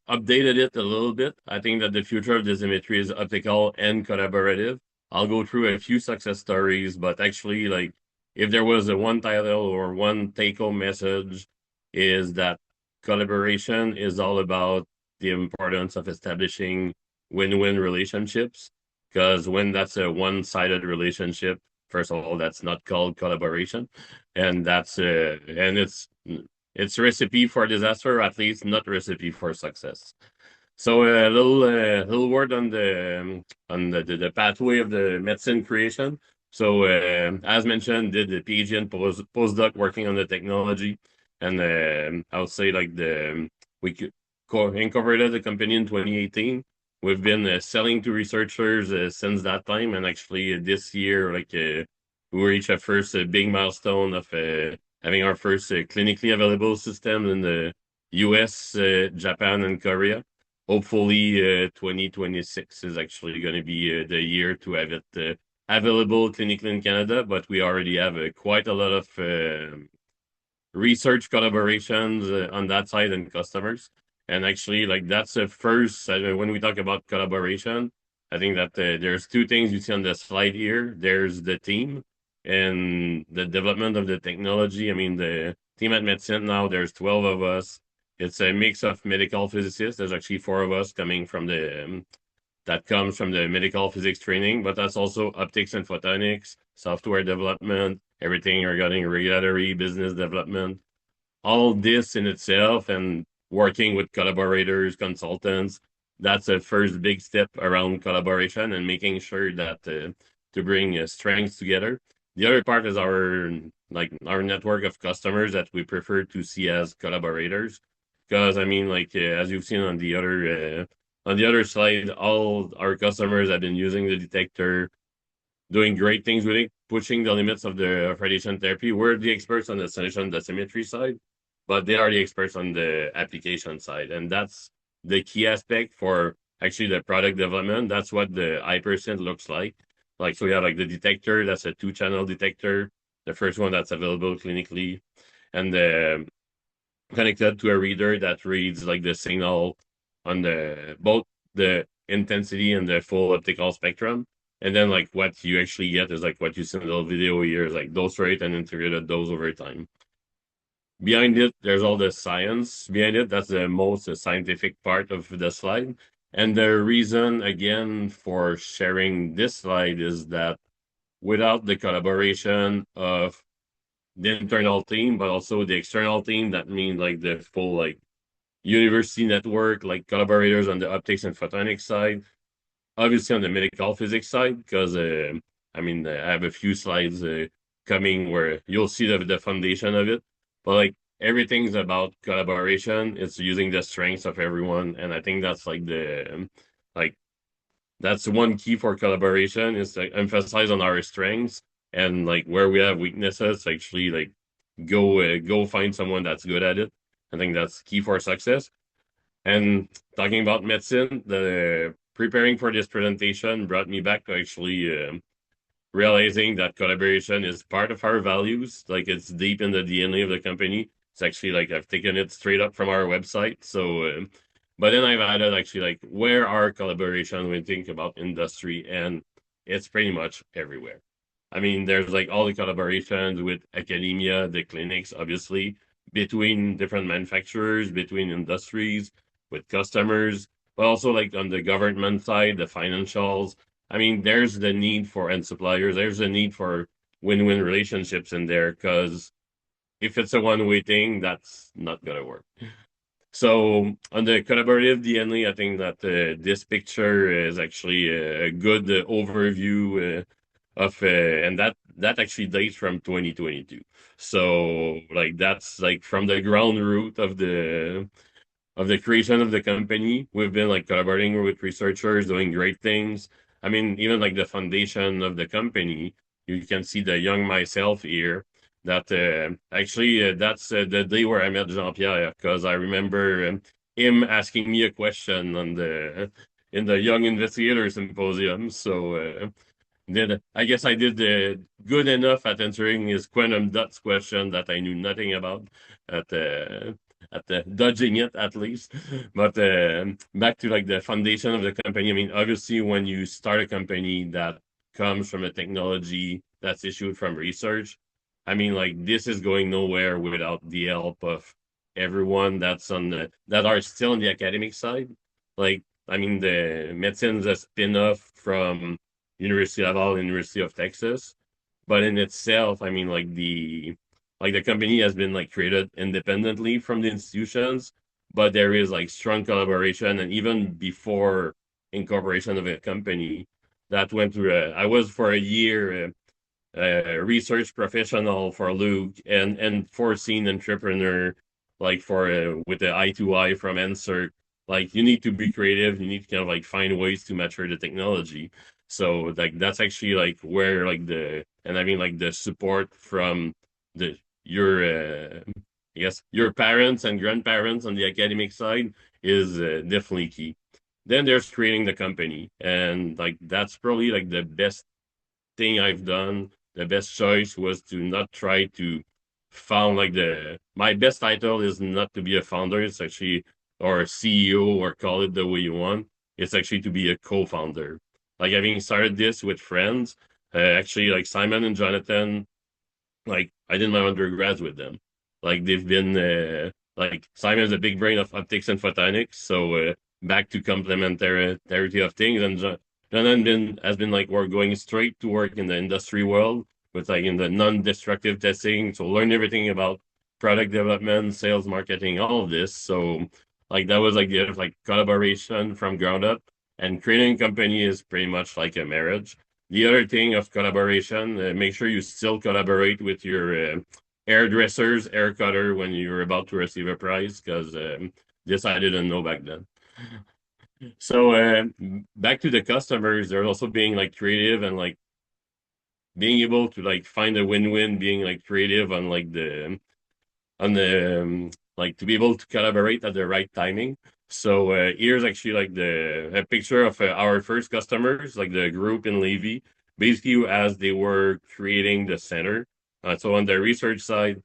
updated it a little bit. I think that the future of dosimetry is optical and collaborative. I'll go through a few success stories, but actually, like, if there was a one title or one take-home message, is that collaboration is all about the importance of establishing win-win relationships. Because when that's a one-sided relationship, first of all, that's not called collaboration, and it's recipe for disaster, or at least not recipe for success. So a little word on the pathway of the Medscint creation. So as mentioned, did the PhD and postdoc working on the technology, and I would say like we incorporated the company in 2018. We've been selling to researchers since that time, and actually this year, we reached our first big milestone of having our first clinically available system in the US, Japan, and Korea. Hopefully, 2026 is actually going to be the year to have it available clinically in Canada, but we already have quite a lot of research collaborations on that side and customers. And actually, like that's the first, when we talk about collaboration, I think that there's two things you see on the slide here. There's the team and the development of the technology. I mean, the team at Medscint now, there's 12 of us. It's a mix of medical physicists. There's actually 4 of us coming from that comes from the medical physics training, but that's also optics and photonics, software development, everything regarding regulatory business development. All this in itself and working with collaborators, consultants, that's a first big step around collaboration and making sure that to bring strengths together. The other part is our network of customers that we prefer to see as collaborators. Because I mean, as you've seen on the other slide, all our customers have been using the detector, doing great things with it, pushing the limits of the radiation therapy. We're the experts on the solution dosimetry side, but they are the experts on the application side. And that's the key aspect for actually the product development. That's what the Hypercint looks like. So we have the detector, that's a 2-channel detector, the first one that's available clinically, and connected to a reader that reads the signal on both the intensity and the full optical spectrum. And then what you actually get is what you see in the little video here is dose rate and integrated dose over time. Behind it, there's all the science behind it. That's the most scientific part of the slide. And the reason, again, for sharing this slide is that without the collaboration of the internal team, but also the external team, that means the full university network, collaborators on the optics and photonics side, obviously on the medical physics side, because I have a few slides coming where you'll see the foundation of it. But everything's about collaboration. It's using the strengths of everyone, and I think that's that's one key for collaboration is to emphasize on our strengths and where we have weaknesses. Actually, go find someone that's good at it. I think that's key for success. And talking about Medscint, the preparing for this presentation brought me back to actually realizing that collaboration is part of our values. It's deep in the DNA of the company. It's actually I've taken it straight up from our website. So, but then I've added actually where are collaboration when we think about industry, and it's pretty much everywhere. I mean, there's all the collaborations with academia, the clinics, obviously, between different manufacturers, between industries, with customers, but also on the government side, the financials. I mean, there's the need for end suppliers. There's a need for win-win relationships in there, because if it's a one-way thing, that's not going to work. So on the collaborative DNA, I think that this picture is actually a good overview of, and that actually dates from 2022. So that's from the ground root of the creation of the company. We've been collaborating with researchers, doing great things. I mean, even the foundation of the company, you can see the young myself here. That actually that's the day where I met Jean-Pierre, because I remember him asking me a question in the Young Investigator Symposium. So I guess I did good enough at answering his quantum dots question that I knew nothing about at dodging it at least. But back to the foundation of the company. I mean, obviously when you start a company, that comes from a technology that's issued from research. I mean, like this is going nowhere without the help of everyone that's that are still on the academic side. Like, I mean, the Medscint is a spin-off from University of Laval, University of Texas, but in itself, I mean, like the company has been like created independently from the institutions, but there is like strong collaboration, and even before incorporation of a company that went through I was for a year research professional for Luke and foreseen entrepreneur like for with the eye to eye from Answer. Like you need to be creative, you need to kind of like find ways to mature the technology. So like that's actually like where like the and I mean like the support from the your I guess your parents and grandparents on the academic side is definitely key. Then there's creating the company, and like that's probably like the best thing I've done. The best choice was to not try to found like the my best title is not to be a founder. It's actually or a CEO or call it the way you want. It's actually to be a co-founder. Like having started this with friends, actually like Simon and Jonathan, like I did my undergrads with them. Like they've been like Simon's a big brain of optics and photonics, so back to complementarity of things, and Jonathan has been like we're going straight to work in the industry world with like in the non-destructive testing, so learn everything about product development, sales, marketing, all of this. So like that was like the like collaboration from ground up, and creating a company is pretty much like a marriage. The other thing of collaboration, make sure you still collaborate with your hairdressers, hair cutter when you're about to receive a prize, because this I didn't know back then. So back to the customers, they're also being like creative and like being able to like find a win-win, being like creative on like the like to be able to collaborate at the right timing. So here's actually like a picture of our first customers, like the group in Levy, basically as they were creating the center. So on the research side,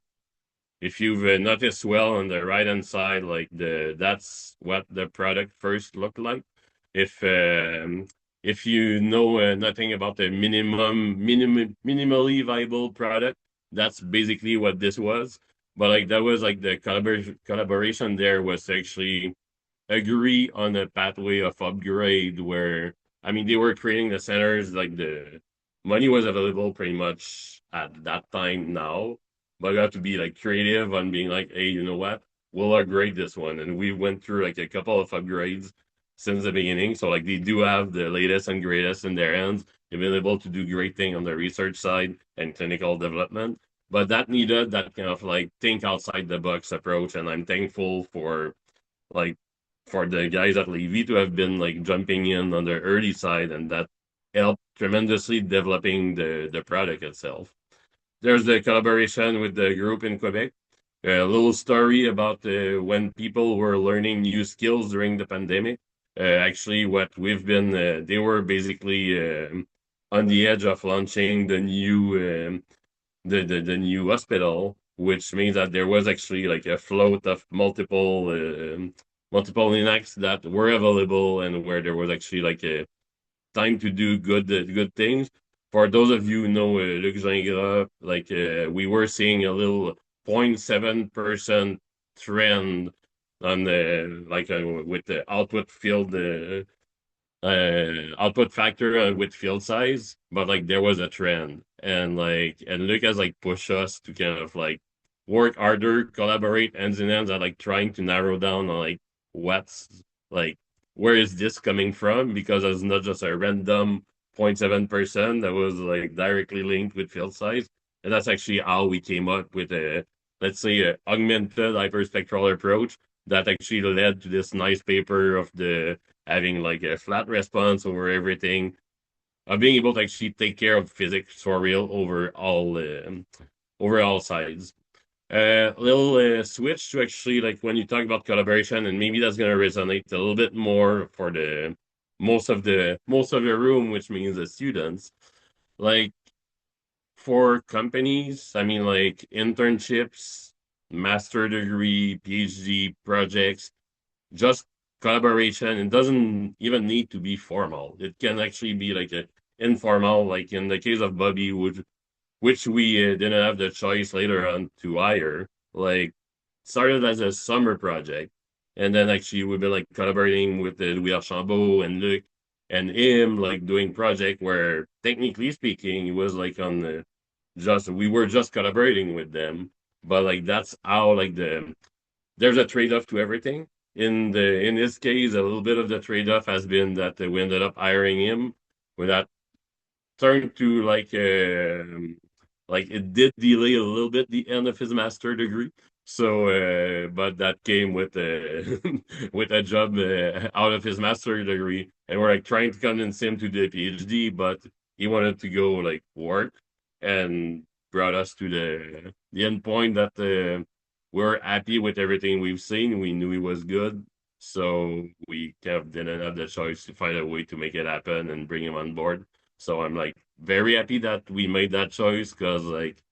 if you've noticed well on the right hand side, like that's what the product first looked like. If you know nothing about the minimally viable product, that's basically what this was. But like that was like the collaboration there was actually agree on a pathway of upgrade where I mean they were creating the centers, like the money was available pretty much at that time now, but you have to be like creative on being like, hey, you know what, we'll upgrade this one. And we went through like a couple of upgrades since the beginning, so like they do have the latest and greatest in their hands. They've been able to do great thing on the research side and clinical development, but that needed that kind of like think outside the box approach. And I'm thankful like for the guys at Levy to have been like jumping in on the early side, and that helped tremendously developing the product itself. There's the collaboration with the group in Quebec. A little story about when people were learning new skills during the pandemic. Actually, what we've been, they were basically on the edge of launching the new hospital, which means that there was actually like a float of multiple Linux that were available, and where there was actually like a time to do good things. For those of you who know Luc Gingras, like we were seeing a little 0.7% trend on the like with the output factor with field size, but like there was a trend, and Luc has like pushed us to kind of like work harder, collaborate hands in hands at like trying to narrow down on like what's like where is this coming from, because it's not just a random 0.7% that was like directly linked with field size. And that's actually how we came up with a, let's say, a augmented hyperspectral approach that actually led to this nice paper of the having like a flat response over everything, of being able to actually take care of physics for real over all sides. Little switch to actually like when you talk about collaboration, and maybe that's gonna resonate a little bit more for the most of the room, which means the students. Like for companies, I mean like internships, master degree, PhD projects, just collaboration. It doesn't even need to be formal. It can actually be like informal. Like in the case of Bobby, which we didn't have the choice later on to hire. Like started as a summer project, and then actually we've been like collaborating with Louis Archambault and Luc and him, like doing project where technically speaking, it was like on the just we were just collaborating with them, but like that's how like there's a trade-off to everything. In this case, a little bit of the trade-off has been that we ended up hiring him without turned to like it did delay a little bit the end of his master degree. So, but that came with with a job out of his master degree, and we're like trying to convince him to do a PhD, but he wanted to go like work, and brought us to the end point that we're happy with everything we've seen. We knew he was good, so we kind of didn't have the choice to find a way to make it happen and bring him on board. So I'm like very happy that we made that choice because like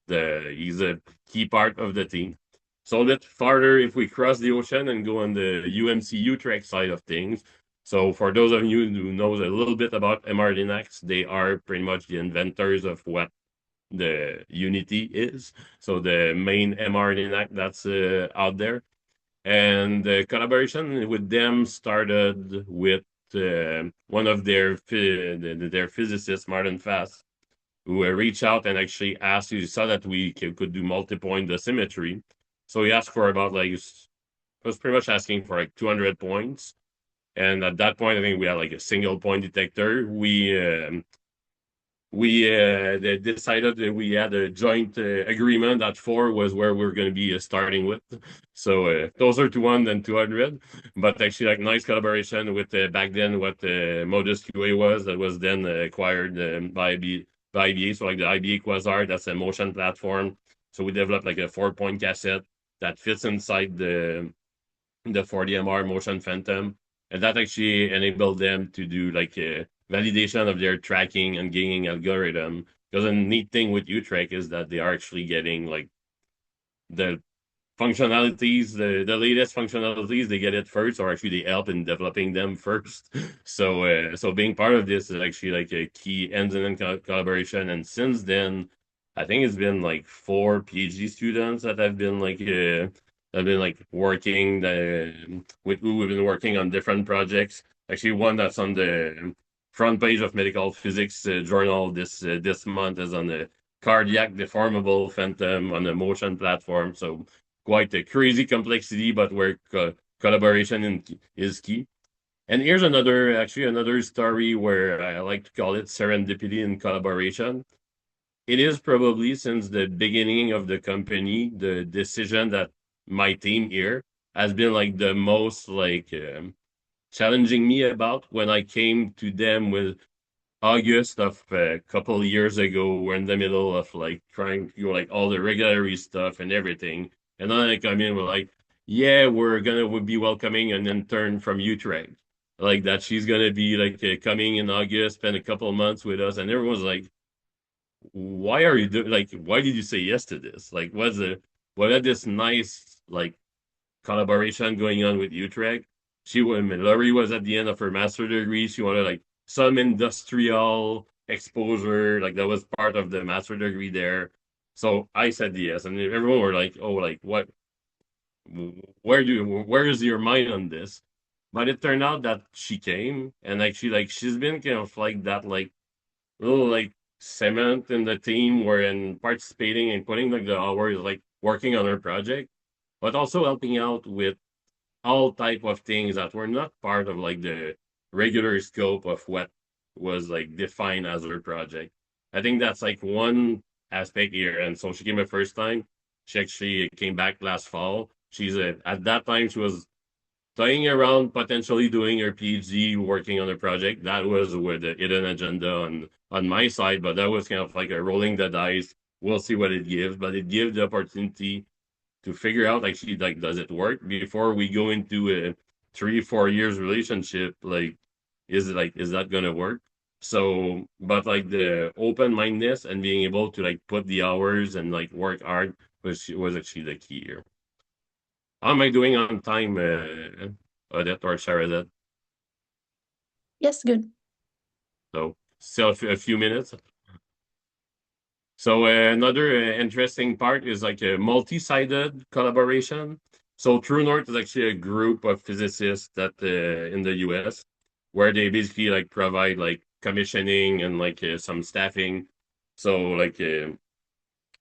he's a key part of the team. So a bit farther if we cross the ocean and go on the UMC Utrecht side of things. So for those of you who knows a little bit about mRNAs, they are pretty much the inventors of what the Unity is. So the main mRNA that's out there. And the collaboration with them started with one of their physicists, Martin Fast, who reached out and actually asked. He saw that we could do multi-point dosimetry, so he asked for about like was pretty much asking for like 200 points. And at that point, I think we had like a single point detector. We decided that we had a joint agreement that 4 was where we're going to be starting with. So closer to 1 than 200, but actually like nice collaboration with back then what Modus QA was that was then acquired by IBA. So like the IBA Quasar, that's a motion platform. So we developed like a 4-point cassette that fits inside the 40MR motion phantom, and that actually enabled them to do like a validation of their tracking and gating algorithm. Because a neat thing with Utrecht is that they are actually getting like the functionalities, the latest functionalities, they get it first, or actually they help in developing them first. So being part of this is actually like a key end-to-end collaboration. And since then, I think it's been like 4 PhD students that have been like working with who we've been working on different projects. Actually, one that's on the front page of Medical Physics journal this month is on the cardiac deformable phantom on the motion platform. So quite a crazy complexity, but where collaboration is key. And here's another story where I like to call it serendipity and collaboration. It is probably since the beginning of the company, the decision that my team here has been like the most like challenging me about when I came to them with August of a couple of years ago. We're in the middle of like trying to do like all the regulatory stuff and everything. And then I come in, we're like, yeah, we'll be welcoming an intern from Utrecht. Like that she's gonna be like coming in August, spend a couple of months with us. And everyone's like, why are you doing like why did you say yes to this? Like what had this nice like collaboration going on with Utrecht. Laurie was at the end of her master degree. She wanted like some industrial exposure, like that was part of the master degree there. So I said yes, and everyone were like, "Oh, like what? Where is your mind on this?" But it turned out that she came, and actually, like she's been kind of like that, like little like cement in the team, where in participating and putting like the hours, like working on her project, but also helping out with all type of things that were not part of like the regular scope of what was like defined as her project. I think that's like one aspect here. And so she came the first time. She actually came back last fall. At that time she was toying around potentially doing her PhD, working on a project. That was with the hidden agenda on my side, but that was kind of like a rolling the dice. We'll see what it gives, but it gives the opportunity to figure out actually like does it work before we go into a 3-4 years relationship. Like is that gonna work? So but like the open-mindedness and being able to like put the hours and like work hard was actually the key here. How am I doing on time, Odette or Sharazet? Yes, good. So still a few minutes. So another interesting part is like a multi-sided collaboration. So True North is actually a group of physicists that in the US where they basically like provide like commissioning and like some staffing. So they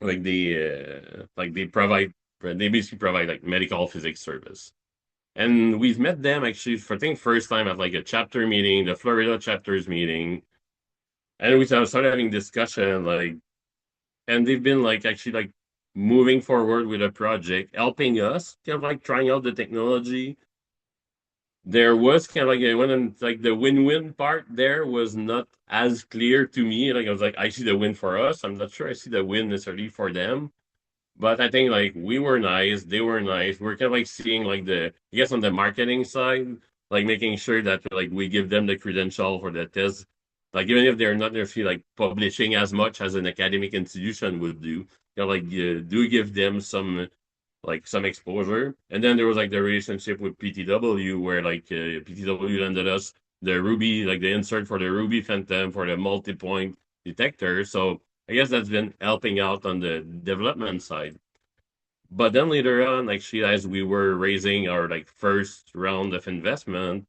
basically provide like medical physics service. And we've met them actually for I think first time at like a chapter meeting, the Florida chapters meeting. And we started having discussion like and they've been like actually like moving forward with a project, helping us, kind of like trying out the technology. There was kind of like when like the win-win part there was not as clear to me. Like I was like, I see the win for us. I'm not sure I see the win necessarily for them. But I think like we were nice, they were nice. We're kind of like seeing like I guess on the marketing side, like making sure that like we give them the credential for the test. Like even if they're not necessarily like publishing as much as an academic institution would do, do give them some exposure. And then there was like the relationship with PTW where like PTW lended us the Ruby, like the insert for the Ruby Phantom for the multi-point detector. So I guess that's been helping out on the development side. But then later on, actually, as we were raising our like first round of investment,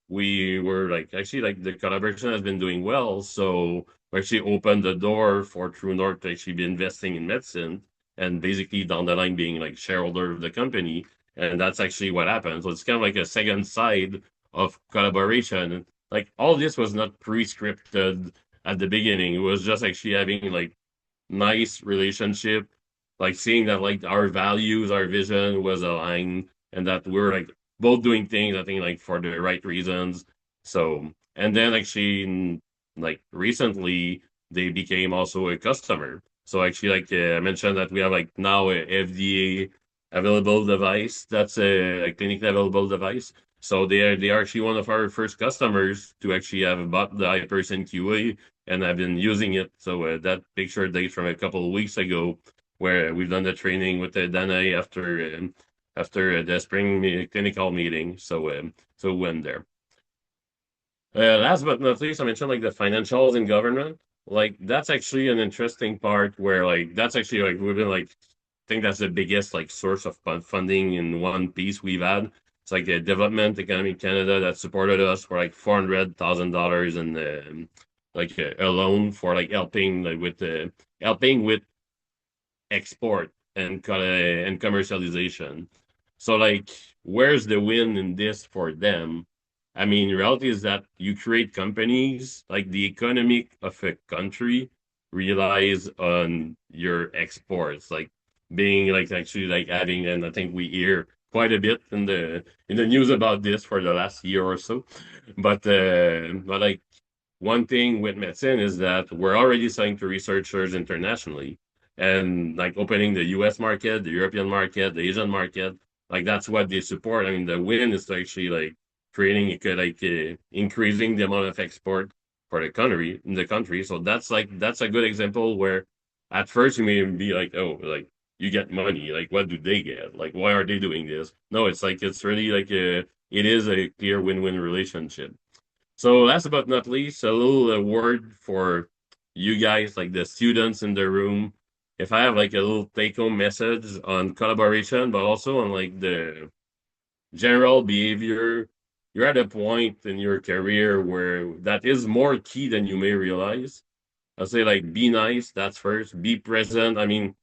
we were like actually like the collaboration has been doing well. So we actually opened the door for True North to actually be investing in Medscint and basically down the line being like shareholder of the company. And that's actually what happened. So it's kind of like a second side of collaboration. Like all this was not pre-scripted at the beginning. It was just actually having like nice relationship, like seeing that like our values, our vision was aligned, and that we're like both doing things, I think like for the right reasons. So, and then actually, like recently, they became also a customer. So actually, like I mentioned that we have like now a FDA available device. That's a clinically available device. So they are actually one of our first customers to actually have bought the Hyperson QA and I've been using it. So that picture date from a couple of weeks ago, where we've done the training with the Danae after the spring clinical meeting. So went there. Last but not least, I mentioned like the financials and government. Like that's actually an interesting part where like that's actually like we've been like I think that's the biggest like source of funding in one piece we've had. It's like a development economy Canada that supported us for like $400,000 in like a loan for like helping with export and commercialization. So like, where's the win in this for them? I mean, reality is that you create companies, like the economy of a country relies on your exports, like being like actually like having, and I think we hear quite a bit in the news about this for the last year or so. But like one thing with Medscint is that we're already selling to researchers internationally and like opening the US market, the European market, the Asian market, like that's what they support. I mean, the win is to actually like creating increasing the amount of export for the country in the country. So that's a good example where at first you may be like, oh, like you get money, like what do they get? Like why are they doing this? No, it's like it's really like it is a clear win-win relationship. So last but not least, a little word for you guys, like the students in the room. If I have like a little take-home message on collaboration, but also on like the general behavior, you're at a point in your career where that is more key than you may realize. I'll say like be nice, that's first. Be present. I mean,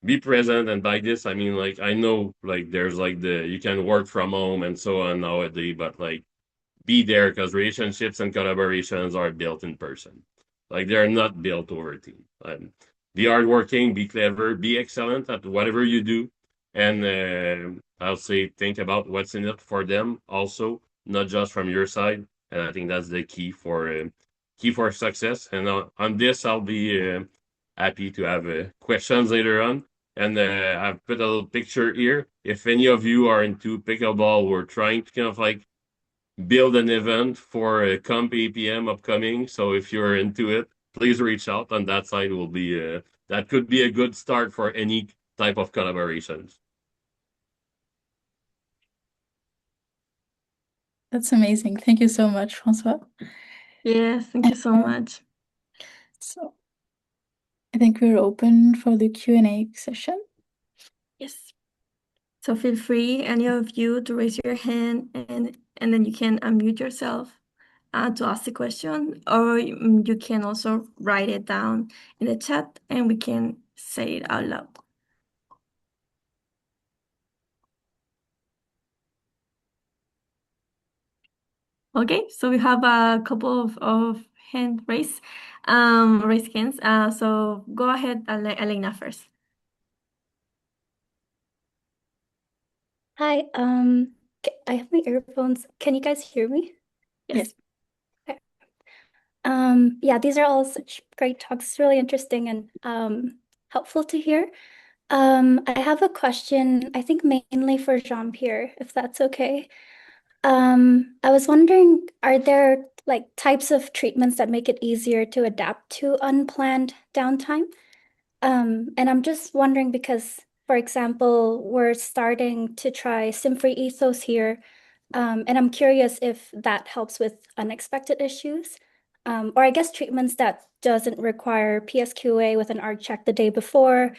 be present, and by this I mean like I know like there's like you can work from home and so on nowadays, but like be there because relationships and collaborations are built in person. Like they're not built over team. Be hardworking, be clever, be excellent at whatever you do, and I'll say think about what's in it for them also, not just from your side. And I think that's the key for success. And on this, I'll be happy to have questions later on. And I've put a little picture here. If any of you are into pickleball, we're trying to kind of like build an event for a Comp APM upcoming. So if you're into it, please reach out on that side. Will be that could be a good start for any type of collaborations. That's amazing. Thank you so much, Francois. Yes, thank you so much. So I think we're open for the Q&A session. Yes. So feel free, any of you, to raise your hand, and then you can unmute yourself to ask the question, or you can also write it down in the chat and we can say it out loud. Okay, so we have a couple of raised hands. So go ahead, Elena, first. Hi, I have my earphones. Can you guys hear me? Yes. Okay. Yeah, these are all such great talks. It's really interesting and helpful to hear. I have a question, I think mainly for Jean-Pierre, if that's okay. I was wondering, are there like types of treatments that make it easier to adapt to unplanned downtime? And I'm just wondering because, for example, we're starting to try Sim-free ethos here, and I'm curious if that helps with unexpected issues, or I guess treatments that doesn't require PSQA with an ARC check the day before,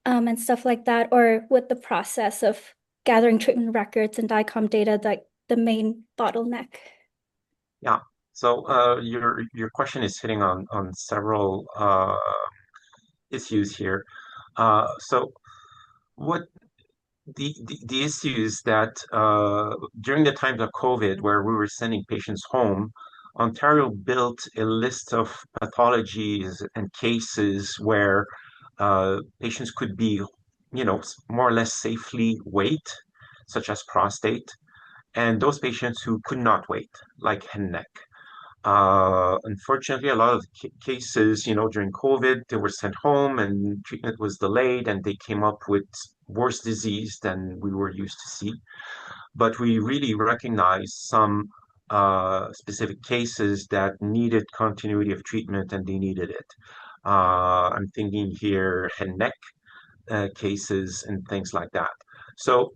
and stuff like that, or with the process of gathering treatment records and DICOM data, like the main bottleneck. Yeah. So your question is hitting on several issues here. So what the issues that during the times of COVID, where we were sending patients home, Ontario built a list of pathologies and cases where patients could be, more or less safely wait, such as prostate, and those patients who could not wait, like head and neck. Unfortunately, a lot of cases, during COVID, they were sent home and treatment was delayed, and they came up with worse disease than we were used to see. But we really recognized some specific cases that needed continuity of treatment, and they needed it. I'm thinking here head and neck cases and things like that. So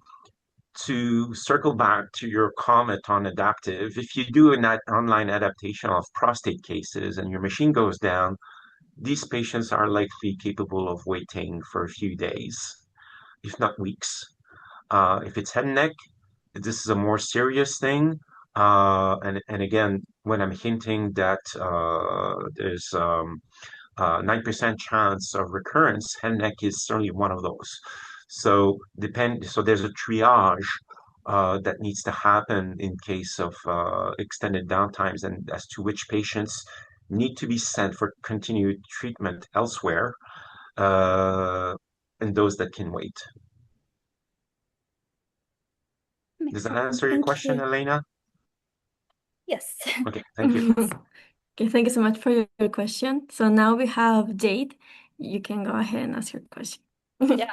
to circle back to your comment on adaptive, if you do an online adaptation of prostate cases and your machine goes down, these patients are likely capable of waiting for a few days, if not weeks. If it's head and neck, this is a more serious thing. And again, when I'm hinting that there's 9% chance of recurrence, head and neck is certainly one of those. So there's a triage that needs to happen in case of extended downtimes, and as to which patients need to be sent for continued treatment elsewhere, uh, and those that can wait. Does that answer your Thank question, you. Elena? Yes. Okay, thank you. Okay, thank you so much for your question. So now we have Jade. You can go ahead and ask your question. Yeah,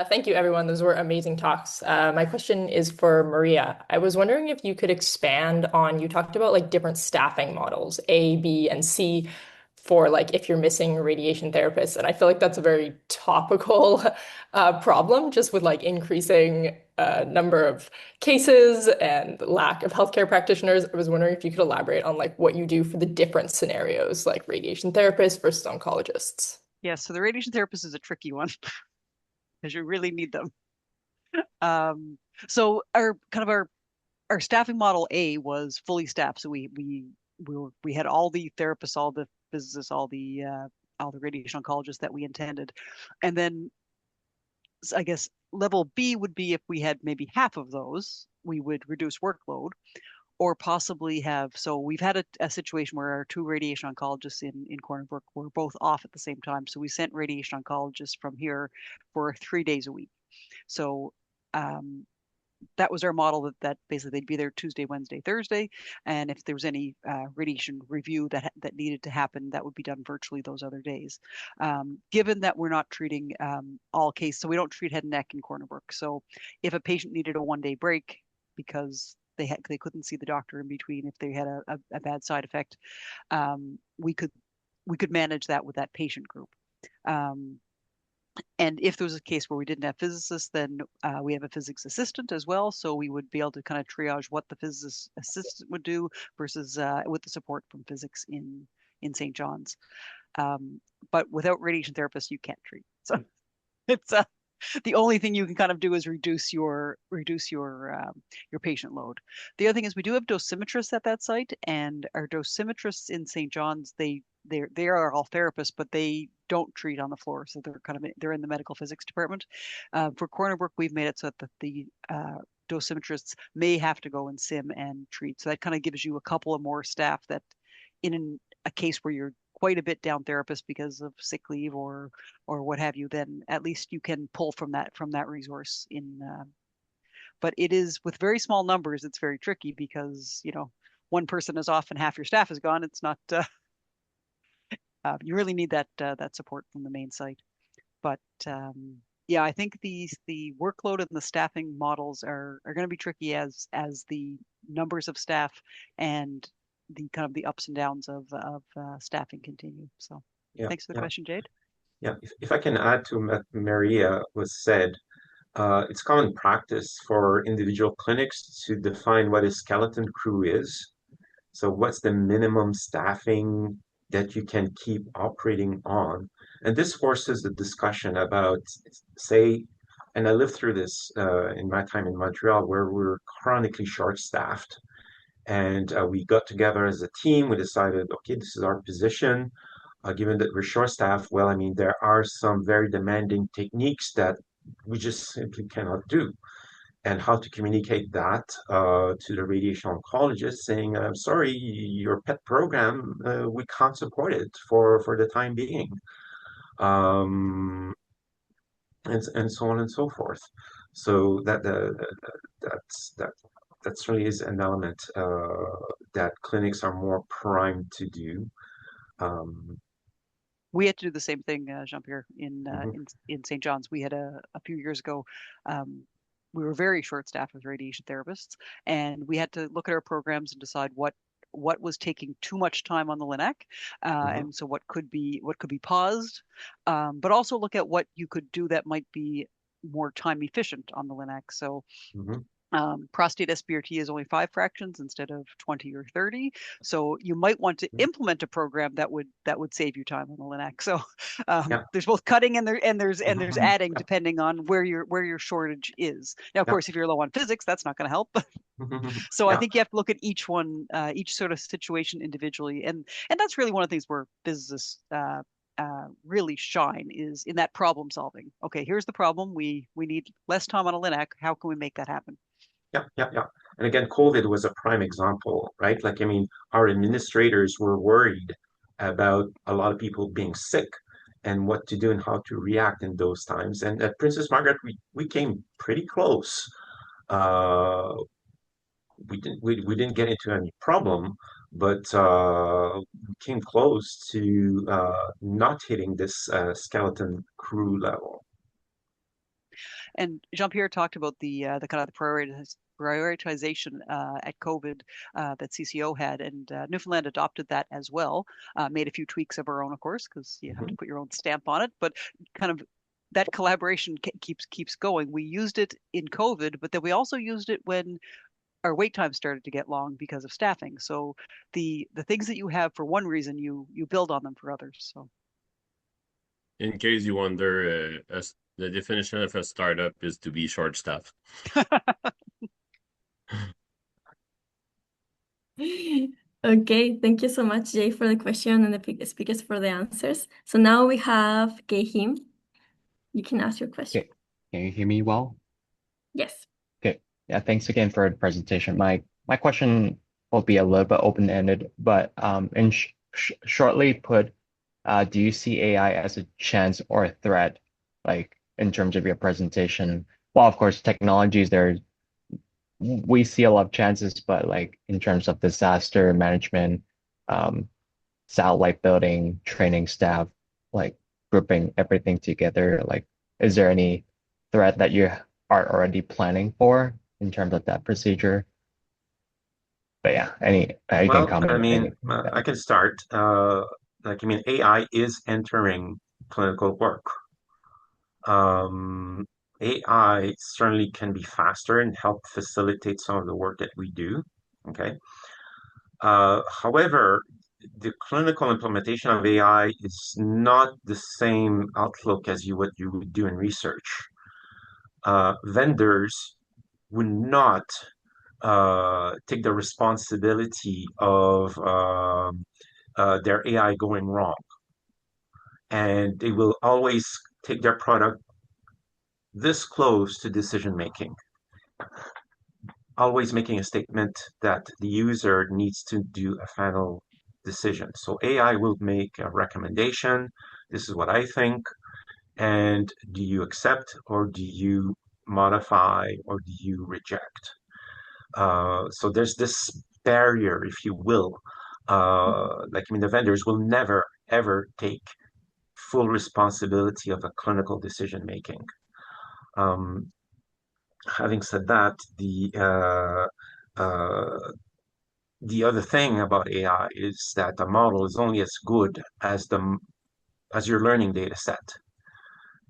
thank you, everyone. Those were amazing talks. My question is for Maria. I was wondering if you could expand on, you talked about like different staffing models, A, B, and C, for like if you're missing radiation therapists. And I feel like that's a very topical problem, just with like increasing number of cases and lack of healthcare practitioners. I was wondering if you could elaborate on like what you do for the different scenarios, like radiation therapists versus oncologists. Yeah, so the radiation therapist is a tricky one because you really need them. So our staffing model A was fully staffed. So we had all the therapists, all the physicists, all the radiation oncologists that we intended, and then I guess level B would be if we had maybe half of those, we would reduce workload, or possibly have. So we've had a situation where our two radiation oncologists in Corner Brook were both off at the same time. So we sent radiation oncologists from here for 3 days a week. So that was our model, that basically they'd be there Tuesday, Wednesday, Thursday. And if there was any radiation review that needed to happen, that would be done virtually those other days. Given that we're not treating all cases, so we don't treat head and neck in Corner Brook. So if a patient needed a 1-day break because they couldn't see the doctor in between, if they had a bad side effect, we could manage that with that patient group. And if there was a case where we didn't have physicists, then we have a physics assistant as well. So we would be able to kind of triage what the physicist assistant would do versus with the support from physics in St. John's. But without radiation therapists, you can't treat. So it's the only thing you can kind of do is reduce your patient load. The other thing is we do have dosimetrists at that site, and our dosimetrists in St. John's, they are all therapists, but they don't treat on the floor, so they're in the medical physics department. For Corner Brook, we've made it so that the dosimetrists may have to go and sim and treat. So that kind of gives you a couple of more staff that in a case where you're quite a bit down therapist because of sick leave or what have you, then at least you can pull from that resource in. But it is with very small numbers, it's very tricky because one person is off and half your staff is gone. It's not. You really need that support from the main site. But yeah, I think the workload and the staffing models are going to be tricky as the numbers of staff and the kind of the ups and downs of staffing continue. So thanks for the question, Jade. Yeah, if I can add to what Maria was said, it's common practice for individual clinics to define what a skeleton crew is. So what's the minimum staffing that you can keep operating on? And this forces the discussion about, say, and I lived through this in my time in Montreal, where we're chronically short-staffed. And we got together as a team. We decided, okay, this is our position. Given that we're short-staffed, well, I mean, there are some very demanding techniques that we just simply cannot do. And how to communicate that to the radiation oncologist, saying, "I'm sorry, your pet program, we can't support it for the time being," um, and so on and so forth. So that certainly is an element that clinics are more primed to do. We had to do the same thing, Jean-Pierre, in St. John's. We had a few years ago. We were very short-staffed with radiation therapists, and we had to look at our programs and decide what was taking too much time on the LINAC, and so what could be paused, but also look at what you could do that might be more time efficient on the LINAC. So. Prostate SBRT is only 5 fractions instead of 20 or 30. So you might want to implement a program that would save you time on the LINAC. So there's both cutting and there's adding depending on where your shortage is. Now, of course, if you're low on physics, that's not going to help. So I think you have to look at each one, each sort of situation individually, and that's really one of the things where physicists really shine is in that problem solving. Okay, here's the problem. We need less time on a LINAC. How can we make that happen? Yeah. And again, COVID was a prime example, right? Like, I mean, our administrators were worried about a lot of people being sick and what to do and how to react in those times. And at Princess Margaret, we came pretty close. We didn't get into any problem, but we came close to not hitting this skeleton crew level. And Jean-Pierre talked about the kind of the prioritization at COVID that CCO had, and Newfoundland adopted that as well. Made a few tweaks of our own, of course, because you have to put your own stamp on it. But kind of that collaboration keeps going. We used it in COVID, but then we also used it when our wait time started to get long because of staffing. So the things that you have for one reason, you build on them for others. So. In case you wonder, the definition of a startup is to be short-staffed. Okay, thank you so much, Jay, for the question and the speakers for the answers. So now we have Gahim. You can ask your question. Okay. Can you hear me well? Yes. Okay. Yeah, thanks again for the presentation. My question will be a little bit open-ended, but shortly put, do you see AI as a chance or a threat, like in terms of your presentation? Well, of course, technologies, we see a lot of chances, but like in terms of disaster management, satellite building, training staff, like grouping everything together, like is there any threat that you are already planning for in terms of that procedure? But yeah, you can comment. I mean, I can start. AI is entering clinical work. AI certainly can be faster and help facilitate some of the work that we do. Okay. However, the clinical implementation of AI is not the same outlook as what you would do in research. Vendors would not take the responsibility of their AI going wrong, and they will always take their product this close to decision making, always making a statement that the user needs to do a final decision. So AI will make a recommendation. This is what I think. And do you accept, or do you modify, or do you reject? So there's this barrier, if you will. The vendors will never, ever take full responsibility of a clinical decision making. Having said that, the other thing about AI is that the model is only as good as your learning data set.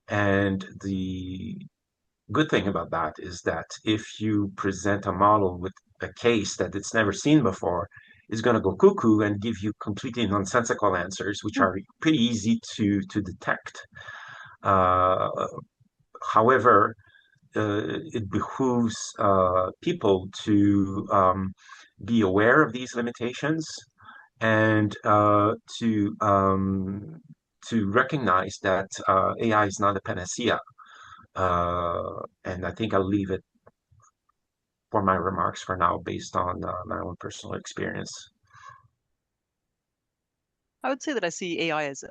And the good thing about that is that if you present a model with a case that it's never seen before, it's going to go cuckoo and give you completely nonsensical answers, which are pretty easy to detect. However, it behooves people to be aware of these limitations and to recognize that AI is not a panacea. And I think I'll leave it for my remarks for now, based on my own personal experience. I would say that I see AI as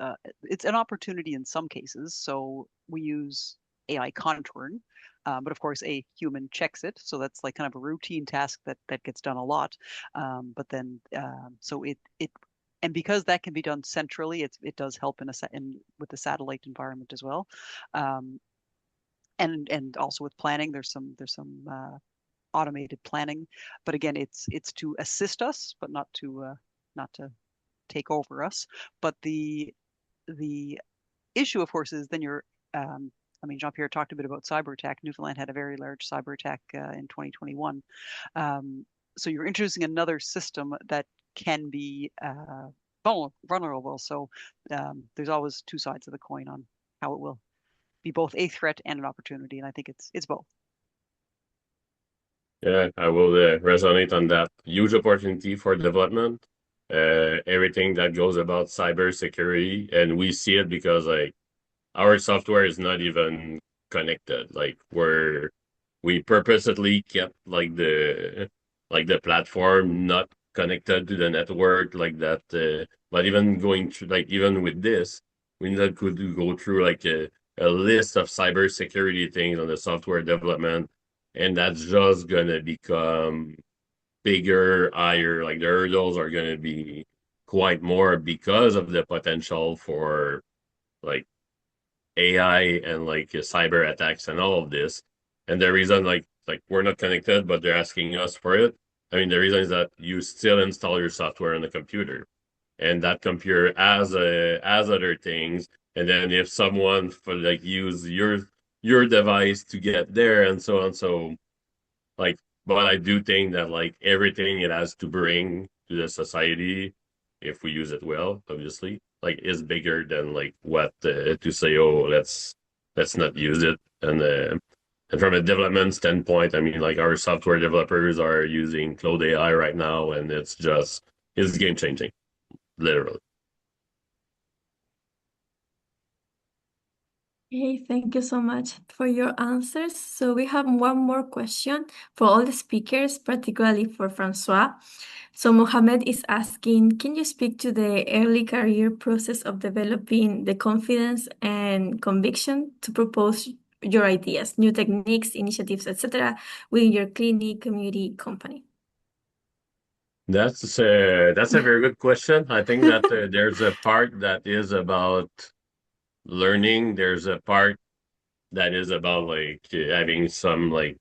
it's an opportunity in some cases. So we use AI contouring, but of course a human checks it. So that's like kind of a routine task that gets done a lot. But then so it and because that can be done centrally, it does help with the satellite environment as well. And also with planning, there's some automated planning, but again, it's to assist us, but not to take over us. But the issue, of course, is then Jean-Pierre talked a bit about cyber attack. Newfoundland had a very large cyber attack in 2021. So you're introducing another system that can be vulnerable. So there's always two sides of the coin on how it will be both a threat and an opportunity, and I think it's both. Yeah, I will resonate on that. Huge opportunity for development. Everything that goes about cybersecurity, and we see it because like our software is not even connected. Like we purposely kept like the platform not connected to the network like that. But even going through even with this, we need to go through like a list of cybersecurity things on the software development, and that's just gonna become bigger, higher. Like the hurdles are gonna be quite more because of the potential for like AI and like cyber attacks and all of this. And the reason like we're not connected, but they're asking us for it. I mean, the reason is that you still install your software on the computer, and that computer has other things. And then if someone use your device to get there and so on, so like, but I do think that like everything it has to bring to the society, if we use it well, obviously, like is bigger than like what to say, oh, let's not use it. And from a development standpoint, I mean, like our software developers are using Cloud AI right now, and it's game changing, literally. Okay, thank you so much for your answers. So we have one more question for all the speakers, particularly for Francois. So Mohammed is asking, can you speak to the early career process of developing the confidence and conviction to propose your ideas, new techniques, initiatives, etc., within your clinic, community, company? That's a very good question. I think that there's a part that is about learning. There's a part that is about like having some like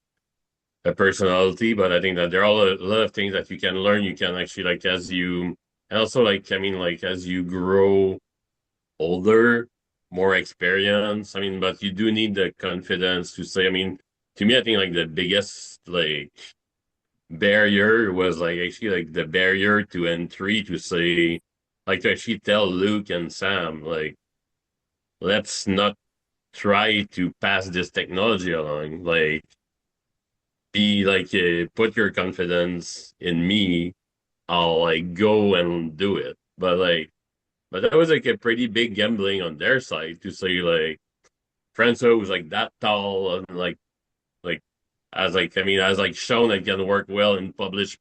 a personality, but I think that there are a lot of things that you can learn. You can actually like as you and also like I mean like as you grow older, more experience. I mean, but you do need the confidence to say. I mean, to me, I think like the biggest like barrier was like actually like the barrier to entry to say like to actually tell Luke and Sam, like, let's not try to pass this technology along. Like, be like, put your confidence in me. I'll like go and do it. But that was like a pretty big gambling on their side to say like Francois was like that tall and like as like I mean as like shown it can work well in published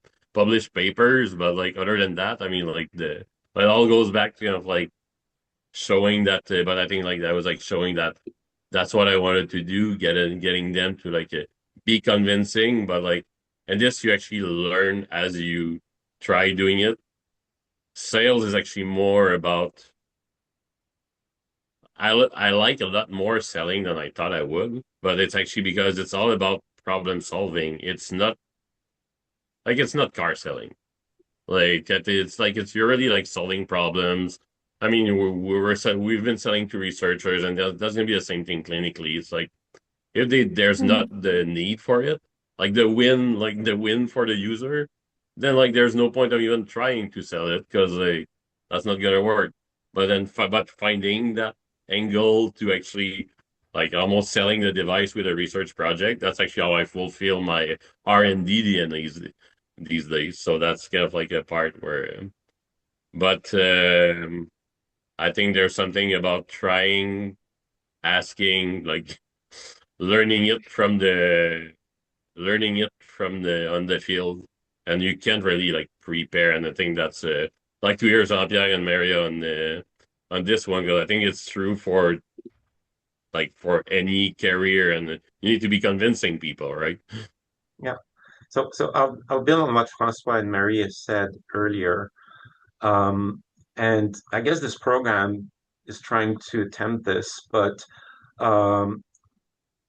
papers, but like other than that, I mean like it all goes back to kind of like showing that. But I think like that was like showing that that's what I wanted to do, getting them to like be convincing, but like and this you actually learn as you try doing it. Sales is actually more about I like a lot more selling than I thought I would, but it's actually because it's all about problem solving. It's not car selling. It's really like solving problems. I mean, we've been selling to researchers, and that's gonna be the same thing clinically. It's like if there's not the need for it, like the win for the user, then like there's no point of even trying to sell it because like that's not gonna work. But finding that angle to actually like almost selling the device with a research project, that's actually how I fulfill my R&D DNA these days. So that's kind of like a part where, but I think there's something about trying, asking, like learning it from the on the field, and you can't really like prepare. And I think that's like to hear Jean-Pierre and Mario on this one, because I think it's true for any career, and you need to be convincing people, right? Yeah. So I'll build on what Francois and Maria said earlier. And I guess this program is trying to attempt this, but um,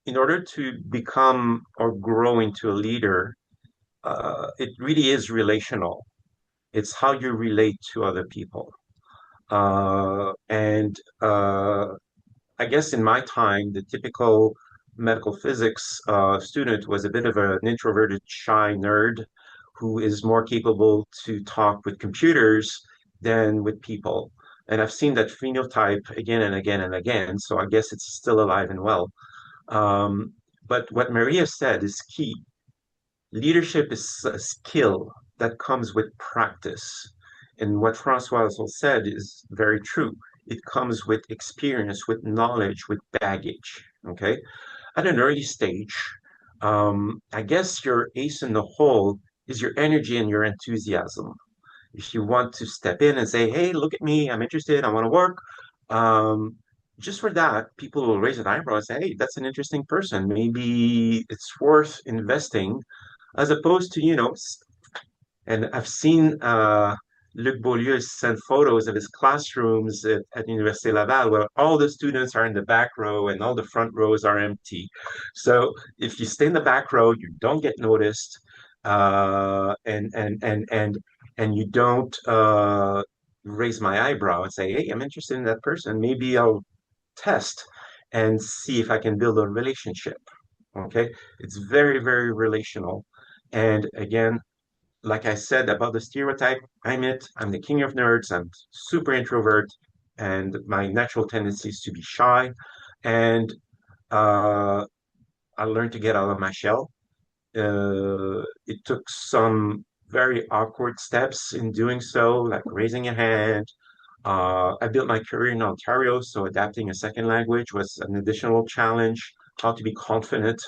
in order to become or grow into a leader, it really is relational. It's how you relate to other people. And I guess in my time, the typical medical physics student was a bit of an introverted, shy nerd who is more capable to talk with computers than with people. And I've seen that phenotype again and again and again, so I guess it's still alive and well. Um, but what Maria said is key. Leadership is a skill that comes with practice. And what Francois also said is very true. It comes with experience, with knowledge, with baggage. Okay. At an early stage, I guess your ace in the hole is your energy and your enthusiasm. If you want to step in and say, hey, look at me, I'm interested, I want to work, um, just for that, people will raise an eyebrow and say, hey, that's an interesting person. Maybe it's worth investing as opposed to, and I've seen Luc Beaulieu send photos of his classrooms at Université Laval where all the students are in the back row and all the front rows are empty. So if you stay in the back row, you don't get noticed, and you don't raise my eyebrow and say, "Hey, I'm interested in that person. Maybe I'll test and see if I can build a relationship." Okay, it's very, very relational. And again, like I said about the stereotype, I'm the king of nerds. I'm super introvert, and my natural tendency is to be shy. And uh, I learned to get out of my shell. It took some very awkward steps in doing so, like raising a hand. I built my career in Ontario, so adapting a second language was an additional challenge. How to be confident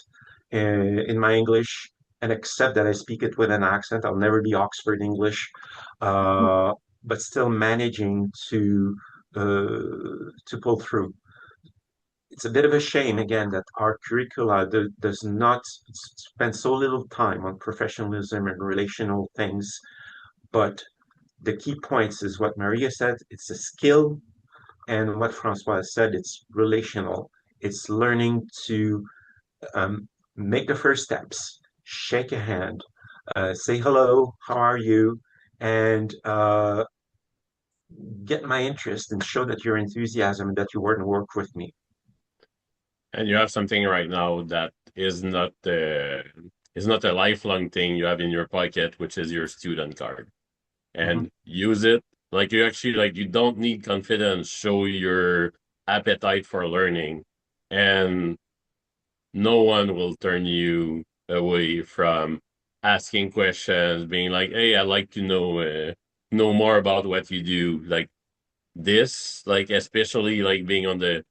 in my English and accept that I speak it with an accent. I'll never be Oxford English, but still managing to pull through. It's a bit of a shame again that our curricula does not spend so little time on professionalism and relational things. But the key points is what Maria said, it's a skill, and what Francois said, it's relational. It's learning to make the first steps, shake a hand, say hello, how are you, and get my interest and show that your enthusiasm and that you want to work with me. And you have something right now that is not a lifelong thing you have in your pocket, which is your student card. And use it Like you actually like you don't need confidence, show your appetite for learning, and no one will turn you away from asking questions, being like, "Hey, I'd like to know more about what you do." Like this, like especially like being on the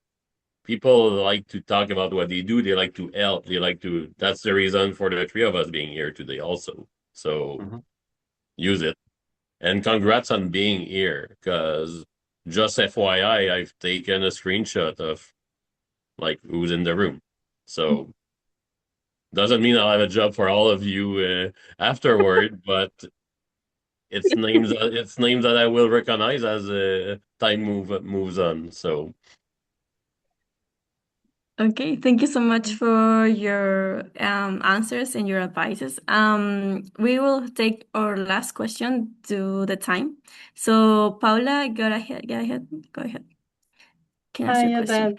people like to talk about what they do. They like to help. They like to. That's the reason for the three of us being here today, also. So use it. And congrats on being here, because just FYI, I've taken a screenshot of like who's in the room. So doesn't mean I'll have a job for all of you afterward, but it's names that I will recognize as time moves on. So Okay, thank you so much for your answers and your advices. We will take our last question to the time. So Paula, go ahead. Go ahead. Can I ask your question?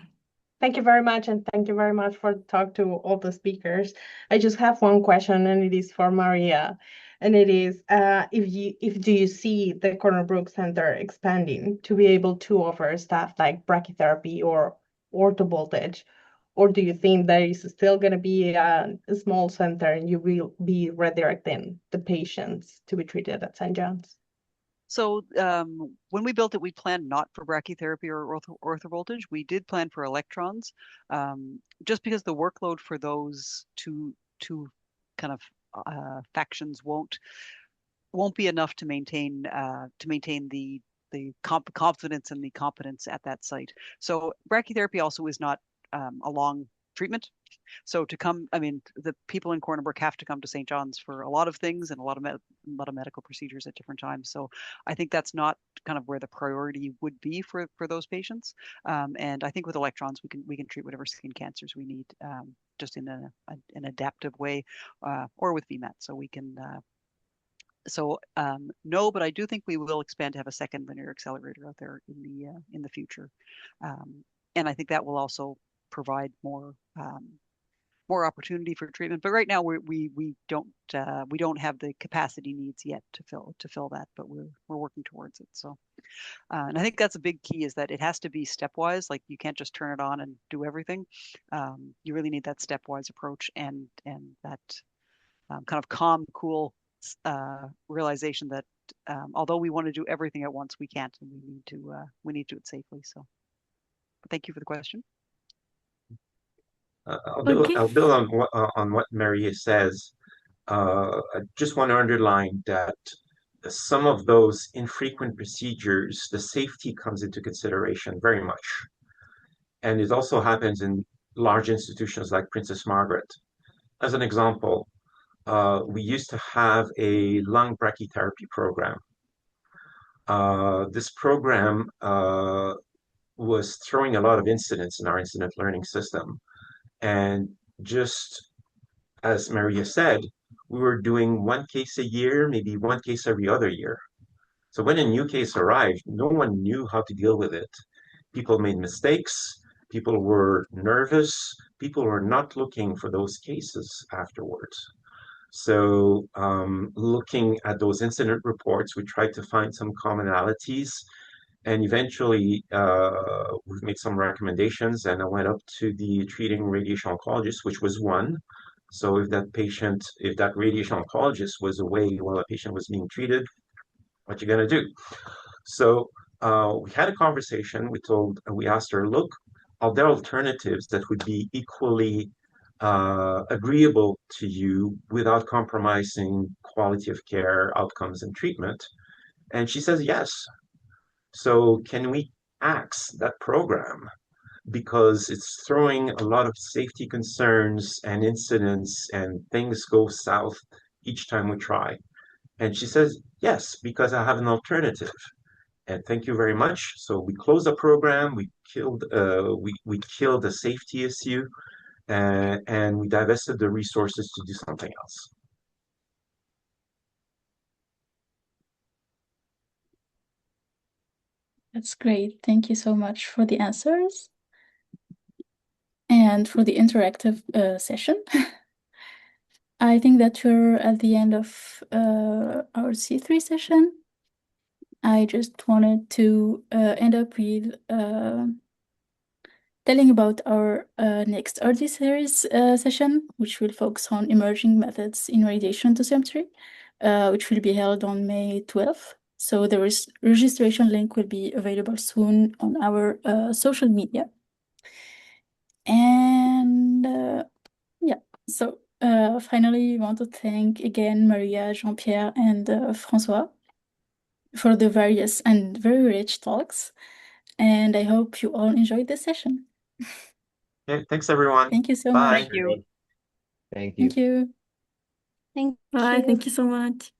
Thank you very much, and thank you very much for the talk to all the speakers. I just have one question, and it is for Maria, and it is if do you see the Corner Brook Center expanding to be able to offer stuff like brachytherapy or orthovoltage, or do you think there is still going to be a small center and you will be redirecting the patients to be treated at St. John's? So when we built it, we planned not for brachytherapy or orthovoltage. We did plan for electrons, just because the workload for those two kind of factions won't be enough to maintain the confidence and the competence at that site. So brachytherapy also is not a long treatment. So the people in Corner Brook have to come to St. John's for a lot of things and a lot of medical procedures at different times. So I think that's not kind of where the priority would be for those patients. And I think with electrons, we can treat whatever skin cancers we need, just in an adaptive way, or with VMAT. So we can. No, but I do think we will expand to have a second linear accelerator out there in the future, and I think that will also provide more opportunity for treatment. But right now we don't have the capacity needs yet to fill that, but we're working towards it. So, and I think that's a big key, is that it has to be stepwise. Like you can't just turn it on and do everything. You really need that stepwise approach and that kind of calm, cool realization that although we want to do everything at once, we can't, and we need to do it safely. So, but thank you for the question. I'll build on what Maria says. I just want to underline that some of those infrequent procedures, the safety comes into consideration very much, and it also happens in large institutions like Princess Margaret. As an example, we used to have a lung brachytherapy program. This program was throwing a lot of incidents in our incident learning system. And just as Maria said, we were doing one case a year, maybe one case every other year. So when a new case arrived, no one knew how to deal with it. People made mistakes. People were nervous. People were not looking for those cases afterwards. So looking at those incident reports, we tried to find some commonalities, and eventually we've made some recommendations, and I went up to the treating radiation oncologist, which was one. So if that radiation oncologist was away while a patient was being treated, what you gonna do? So we had a conversation. We asked her, look, are there alternatives that would be equally agreeable to you without compromising quality of care, outcomes, and treatment? And she says yes. So can we axe that program? Because it's throwing a lot of safety concerns and incidents, and things go south each time we try. And she says, yes, because I have an alternative. And thank you very much. So we closed the program. We killed the safety issue, and we divested the resources to do something else. That's great. Thank you so much for the answers and for the interactive session. I think that we're at the end of our C3 session. I just wanted to end up with telling about our next RD series session, which will focus on emerging methods in radiation dosimetry, which will be held on May 12th. So the registration link will be available soon on our social media. And yeah, so finally, I want to thank again Maria, Jean-Pierre, and François for the various and very rich talks. And I hope you all enjoyed this session. Okay, thanks everyone. Thank you so Bye. much. Thank you. Thank you. Thank you. Thank Bye. you. Thank you so much.